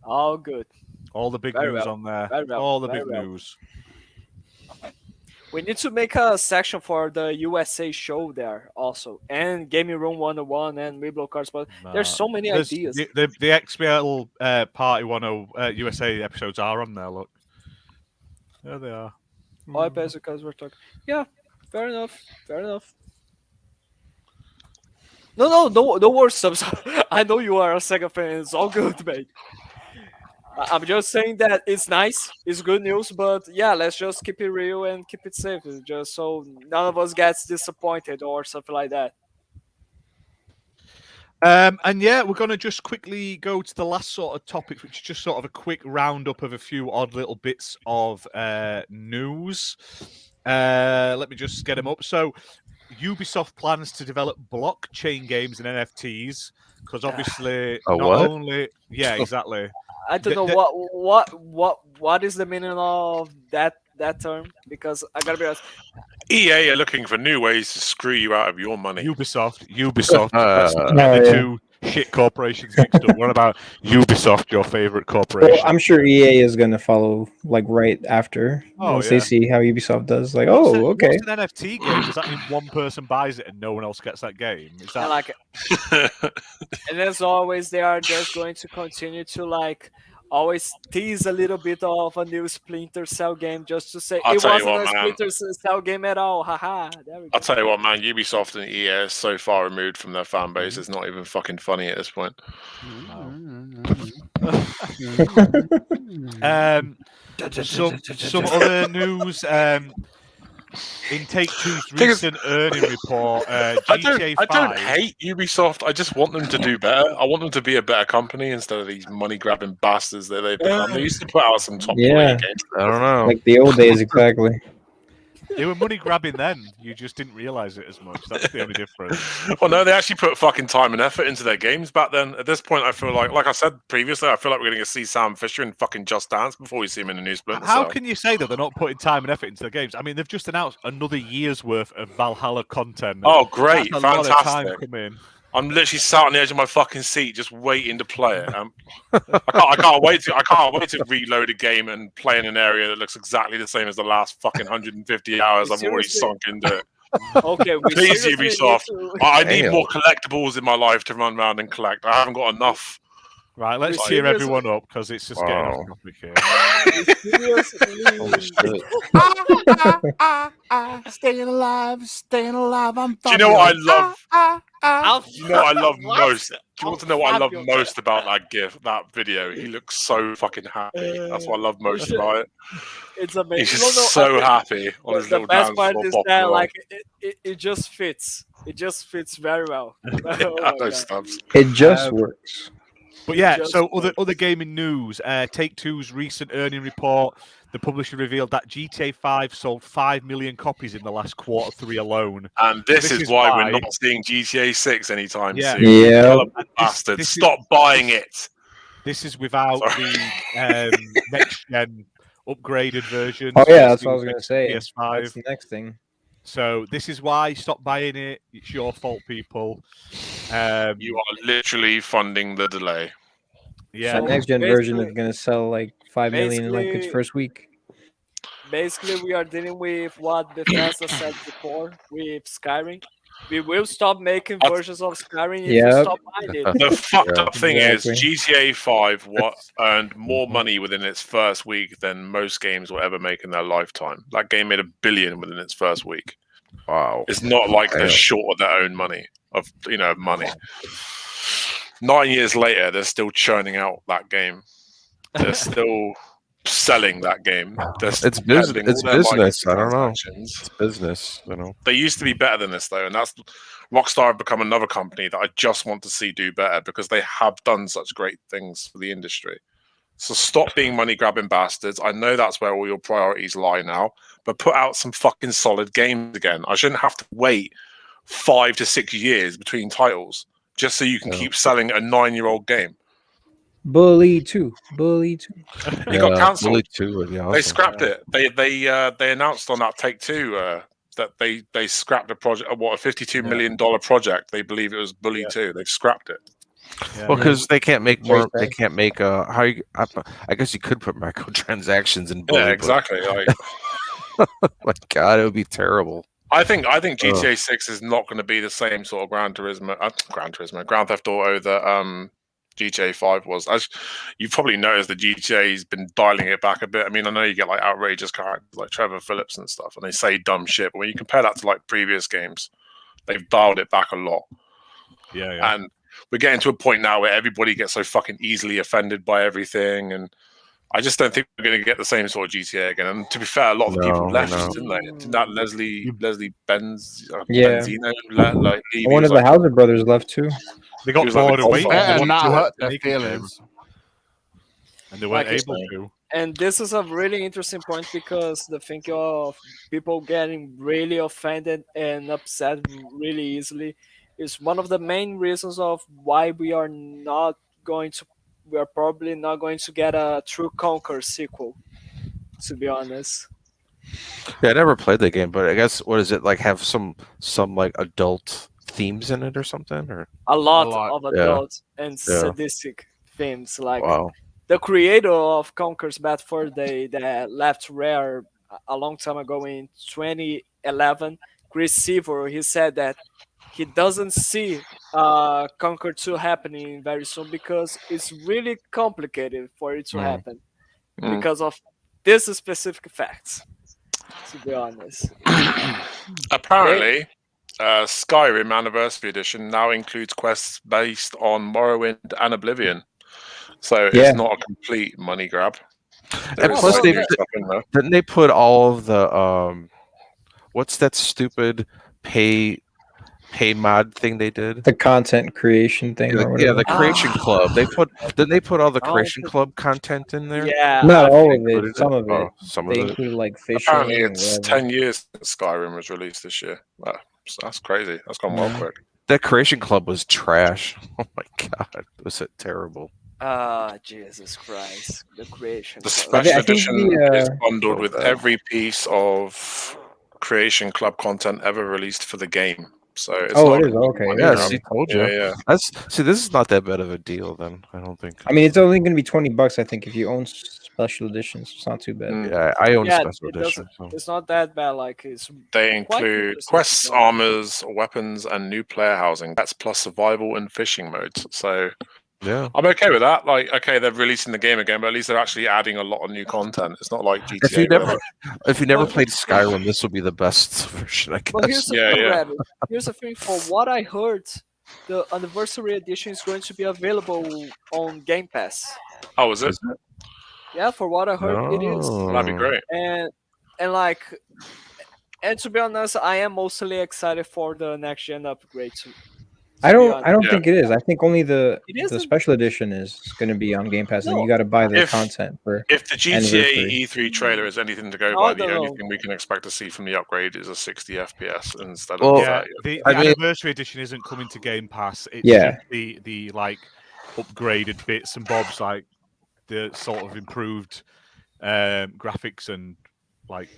All good. All the big Very news well. on there. Very well. All the Very big well. news. We need to make a section for the USA show there also, and Gaming Room 101 and Weeblo Cards. But there's so many There's- ideas. The XBL Party 10 USA episodes are on there. Look, there they are. All I pass because we're talking. Yeah, fair enough. Fair enough. No worries, Subs. I know you are a Sega fan. It's all good, mate. I'm just saying that it's nice, it's good news, but yeah, let's just keep it real and keep it safe, just so none of us gets disappointed or something like that. And yeah, we're going to just quickly go to the last sort of topic, which is just sort of a quick roundup of a few odd little bits of news. Let me just get them up. So, Ubisoft plans to develop blockchain games and NFTs because obviously A not what? only exactly. I don't know what is the meaning of that term, because I gotta be honest. EA are looking for new ways to screw you out of your money. Ubisoft. That's Oh, the yeah. two shit corporations mixed up. What about Ubisoft, your favorite Well, corporation? I'm sure EA is going to follow like right after Oh, once yeah. they see how Ubisoft does. Like, What's oh, okay. What's an NFT game? Does that mean one person buys it and no one else gets that game? Is I that like it. And as always, they are just going to continue to like always tease a little bit of a new Splinter Cell game just to say I'll it tell you wasn't what, a man. Splinter Cell game at all. Haha. There we go. I'll tell you what, man. Ubisoft and EA are so far removed from their fan base. It's not even fucking funny at this point. Some other news. In Take-Two's Thing is- recent earning report, I GTA 5. don't hate Ubisoft. I just want them to do better. I want them to be a better company instead of these money-grabbing bastards that they've become. They used to put out some top-quality Yeah. games. I don't know. Like the old days, exactly. They were money grabbing then. You just didn't realize it as much. That's the only difference. Well, no, they actually put fucking time and effort into their games back then. At this point, I feel like I said previously, I feel like we're going to see Sam Fisher in fucking Just Dance before we see him in a new Splinter How Cell. can you say that they're not putting time and effort into the games? I mean, they've just announced another year's worth of Valhalla content. Oh, great. That's a lot of time Fantastic. coming. I'm literally sat on the edge of my fucking seat, just waiting to play it. I can't wait to reload a game and play in an area that looks exactly the same as the last fucking 150 hours I've already Seriously? sunk into it. Okay, we Please, seriously need Ubisoft. to- I need Damn. more collectibles in my life to run around and collect. I haven't got enough. Right, let's We cheer seriously- everyone up because it's just getting off Wow. topic here. Holy shit. Staying alive, I'm Do you know what I love? I'll You know what I love What? most? Do you want to know what I love Fabio. most about that video? He looks so fucking happy. That's what I love most about it. It's amazing. He's No, just no, I so think happy on his the little best dance part floor is bopping that along. like it just fits. It just fits very well. Oh my I know God. Stubbs. It just works. But yeah, Just so like- other gaming news. Take-Two's recent earning report, the publisher revealed that GTA 5 sold 5 million copies in the last quarter three alone. And this is why we're why- not seeing GTA 6 anytime Yeah. soon. Yeah. Gullible And bastards. this is- Stop buying it. This is without Sorry. the next-gen upgraded version. Oh so yeah, it's that's what I was the gonna say. PS5. That's the next thing. So this is why. Stop buying it. It's your fault, people. You are literally funding the delay. Yeah. That So next gen version is basically- gonna sell like 5 million in like its basically- first week. Basically, we are dealing with what Bethesda said before with Skyrim. We will stop making That's- versions of Skyrim if Yep. you stop buying it. The fucked Yeah, up thing exactly. is GTA 5 earned more Mhm. money within its first week than most games will ever make in their lifetime. That game made $1 billion within its first week. Wow. It's not like they're Damn. short of their own money. Money. 9 years later, they're still churning out that game. They're still selling that game. They're still It's business. peddling all It's their business. legacy I don't know. transactions. It's business. You know. They used to be better than this though, and that's Rockstar have become another company that I just want to see do better because they have done such great things for the industry. So stop being money grabbing bastards. I know that's where all your priorities lie now, but put out some fucking solid games again. I shouldn't have to wait 5 to 6 years between titles just so you can Yeah. keep selling a 9-year-old game. Bully 2. Bully 2. It got cancelled. Bully 2 would be awesome. They scrapped it. They announced on that Take-Two that they scrapped a project. What, a $52 million project? They believe it was Bully 2. They've scrapped it. Yeah. Well, because they can't make more. Very They fair. can't make I guess you could put microtransactions in. Bully, Yeah, but- exactly. Like, My God, it would be terrible. I think GTA 6 is not going to be the same sort of Grand Theft Auto that GTA 5 was. As you've probably noticed, the GTA's been dialing it back a bit. I mean, I know you get like outrageous characters like Trevor Phillips and stuff, and they say dumb shit, but when you compare that to like previous games, they've dialed it back a lot. Yeah. And we're getting to a point now where everybody gets so fucking easily offended by everything, and I just don't think we're going to get the same sort of GTA again. And to be fair, a lot of the people No, left, no. didn't they? Didn't that Leslie Yeah. Benzino like leave? He One was of the like, Hauser brothers left too. They got He was like bored the of waiting. alpha. They And wanted not to hurt their make a game, feelings. and they weren't Like it's able to. And this is a really interesting point because the thing of people getting really offended and upset really easily is one of the main reasons of why we are probably not going to get a True Conquer sequel, to be honest. Yeah, I never played the game, but I guess what is it like? Have some like adult themes in it or something? Or A lot lot, of yeah. adult and Yeah. sadistic themes. Like wow, the creator of Conker's Bad Fur Day that left Rare a long time ago in 2011, Chris Seaver, he said that he doesn't see Conquer 2 happening very soon because it's really complicated for it to Mm. happen Mm. because of this specific facts, to be honest. apparently, Skyrim Anniversary Edition now includes quests based on Morrowind and Oblivion. So it's Yeah. not a complete money grab. And There is plus, like they new stuff in there. didn't they put all of the what's that stupid pay mod thing they did? The content creation thing or Yeah, whatever. the Creation Club. Didn't they put all the Oh, Creation Club content in there? Yeah. Not all of Included it. Some of it. Oh, some They of it. included like fishing. Apparently, and it's whatever. 10 years since Skyrim was released this year. That's crazy. That's gone well Yeah. quick. That Creation Club was trash. Oh my god, was it terrible? Jesus Christ. The creation. The Club. special I think edition is bundled so with bad. every piece of Creation Club content ever released for the game. So it's Oh, not it a is? complete Okay, money yeah, grab. see, told you. Yeah. See, this is not that bad of a deal then. I don't think. I mean, it's only going to be $20, I think, if you own special editions. It's not too bad. Mm. Yeah, I own Yeah, special it edition. doesn't. So. It's not that bad. Like it's They quite include interesting quests, to be honest. armors, weapons, and new player housing. That's plus survival and fishing modes. So Yeah. I'm okay with that. Like, okay, they're releasing the game again, but at least they're actually adding a lot of new content. It's not like GTA. If you never Well- played Skyrim, this will be the best version, I But here's guess. the Yeah, thing, yeah. Rabbit. Here's the thing. For what I heard, the anniversary edition is going to be available on Game Pass. Oh, is it? Is it? Yeah, for what I heard, it is. That'd be great. And like, and to be honest, I am mostly excited for the next gen upgrade. I don't Yeah. think it is. I think only the It isn't? special edition is going to be on Game Pass, and No. you got to buy the If- content for. If the GTA Anniversary. E3 trailer is anything to go No, I by, the don't only know. thing we can expect to see from the upgrade is a 60 FPS instead Well, of Yeah, 30. the I mean- anniversary edition isn't coming to Game Pass. It's Yeah. just the like upgraded bits and bobs, like the sort of improved graphics and like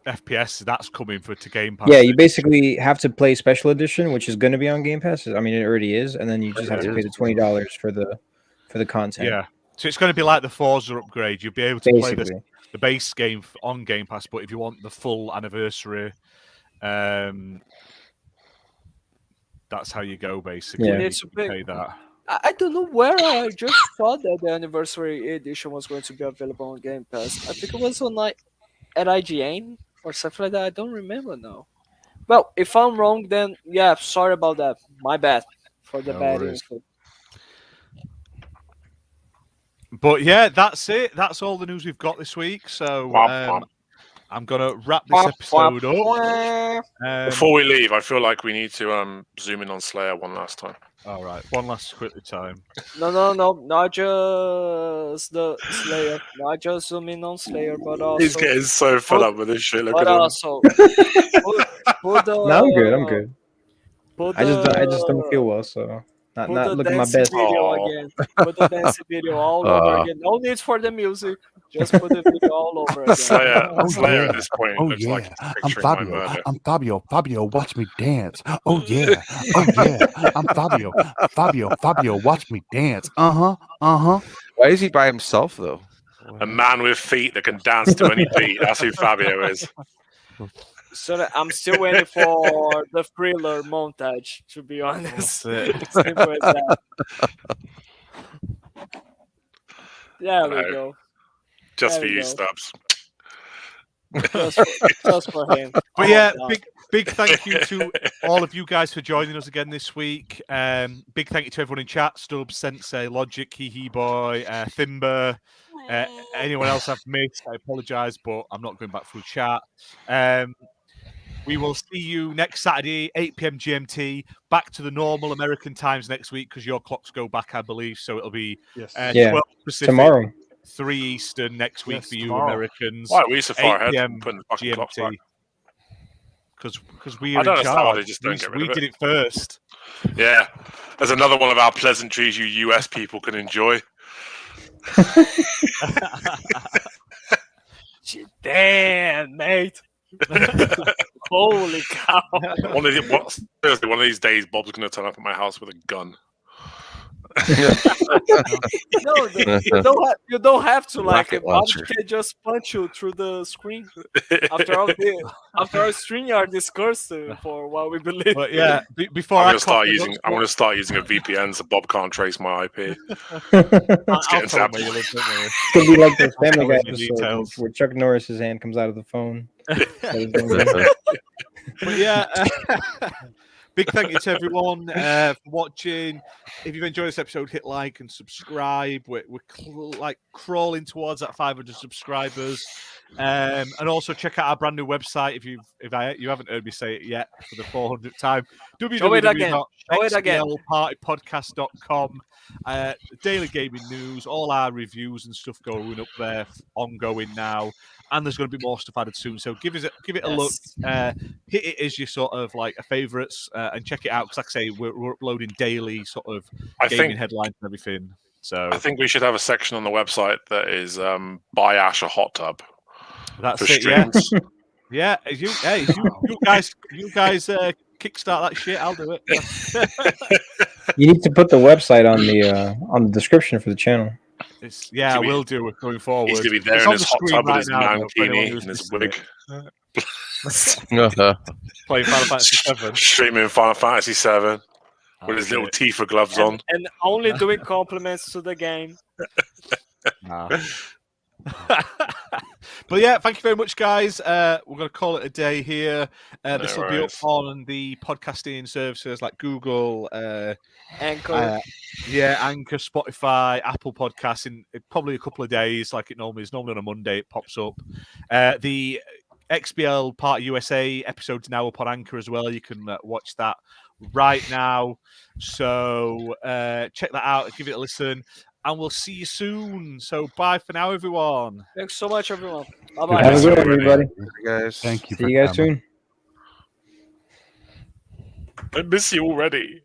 FPS. That's coming to Game Pass. Yeah, you basically have to play special edition, which is going to be on Game Pass. I mean, it already is, and then you just have to pay the $20 for the content. Yeah. So it's going to be like the Forza upgrade. You'll be able to play basically. the base game on Game Pass, but if you want the full anniversary, that's how you go. Basically, Yeah. You It's a can big- pay that. I don't know where I just saw that the anniversary edition was going to be available on Game Pass. I think it was on like at IGN or something like that. I don't remember now. Well, if I'm wrong, then yeah, sorry about that. My bad for the No bad worries. info. But yeah, that's it. That's all the news we've got this week. So I'm gonna wrap this episode up. Before we leave, I feel like we need to zoom in on Slayer one last time. All right, one last quick time. No, not just the Slayer, not just zoom in on Slayer, but also. He's getting so fed up with this shit. Look But at him. also, put the. No, I'm good. I'm good. Put I just don't the- feel well, so not Put the looking my dancing best. video Aw. again. Put the dancing video all over again. No need for the music. Just put the video all over again. Slayer, Oh, Slayer yeah. at this point Oh looks yeah, like he's I'm picturing my Fabio. murder. I'm Fabio. Fabio, watch me dance. Oh yeah. Oh yeah. I'm Fabio. Fabio, watch me dance. Uh-huh. Why is he by himself though? A man with feet that can dance to any beat. That's who Fabio is. So that I'm still waiting for the thriller montage. To be honest, That's it. simple as that. There we Hello. go. Just There for we you, go. Stubbs. Just for him. But Oh, yeah, God. big thank you to all of you guys for joining us again this week. Big thank you to everyone in chat: Stubbs, Sensei, Logic, Hee Boy, Thimber, anyone else I've missed. I apologise, but I'm not going back through chat. We will see you next Saturday, 8 p.m. GMT. Back to the normal American times next week because your clocks go back, I believe. So it'll be Yes. Yeah, 12 Pacific, Tomorrow. 3 Eastern next week Yes, for you tomorrow. Americans. Why are we so far 8 ahead? p.m. Putting the fucking clocks back. GMT. Because we I are don't in understand why charge. they just don't get rid We of it. did it first. Yeah. There's another one of our pleasantries you US people can enjoy. Damn, mate. Holy cow. Seriously, one of these days, Bob's going to turn up at my house with a gun. No, you don't have to like Rocket Bob launcher. can just punch you through the screen. After all, after our StreamYard is cursed for what we believe. But yeah, before I'm I going to start cough, using. I'm going to start using a VPN so Bob can't trace my IP. I'll getting tell him zapped. where you live, don't worry. It's gonna be like the Family Guy Tell me the episode details. where Chuck Norris's hand comes out of the phone. But yeah, Big thank you to everyone for watching. If you've enjoyed this episode, hit like and subscribe. We're crawling towards that 500 subscribers. And also check out our brand new website if you haven't heard me say it yet for the 400th time. www.xblpartypodcast.com. Daily gaming news, all our reviews and stuff going up there, ongoing now, and there's going to be more stuff added soon. So give it a look. Hit it as your sort of like a favourites and check it out because, like I say, we're uploading daily sort of gaming headlines and everything. So I think we should have a section on the website that is buy Ash a hot tub. That's for it. streams. Yeah. You guys kickstart that shit. I'll do it. You need to put the website on the description for the channel. I will do it going forward. He's gonna be there in his hot tub with his mankini and his wig. Playing Final Fantasy 7. Streaming Final Fantasy 7 with his little Tifa gloves on. And only doing compliments to the game. But yeah, thank you very much, guys. We're going to call it a day here. This will be up on the podcasting services like Google, Anchor. Anchor, Spotify, Apple Podcasts in probably a couple of days, like it normally is. Normally on a Monday it pops up. The XBL Party USA episode's now up on Anchor as well. You can watch that right now. So check that out. Give it a listen. And we'll see you soon. So bye for now, everyone. Thanks so much, everyone. Bye-bye. Have a good one, everybody. Guys. Thank you. See you guys soon. I miss you already.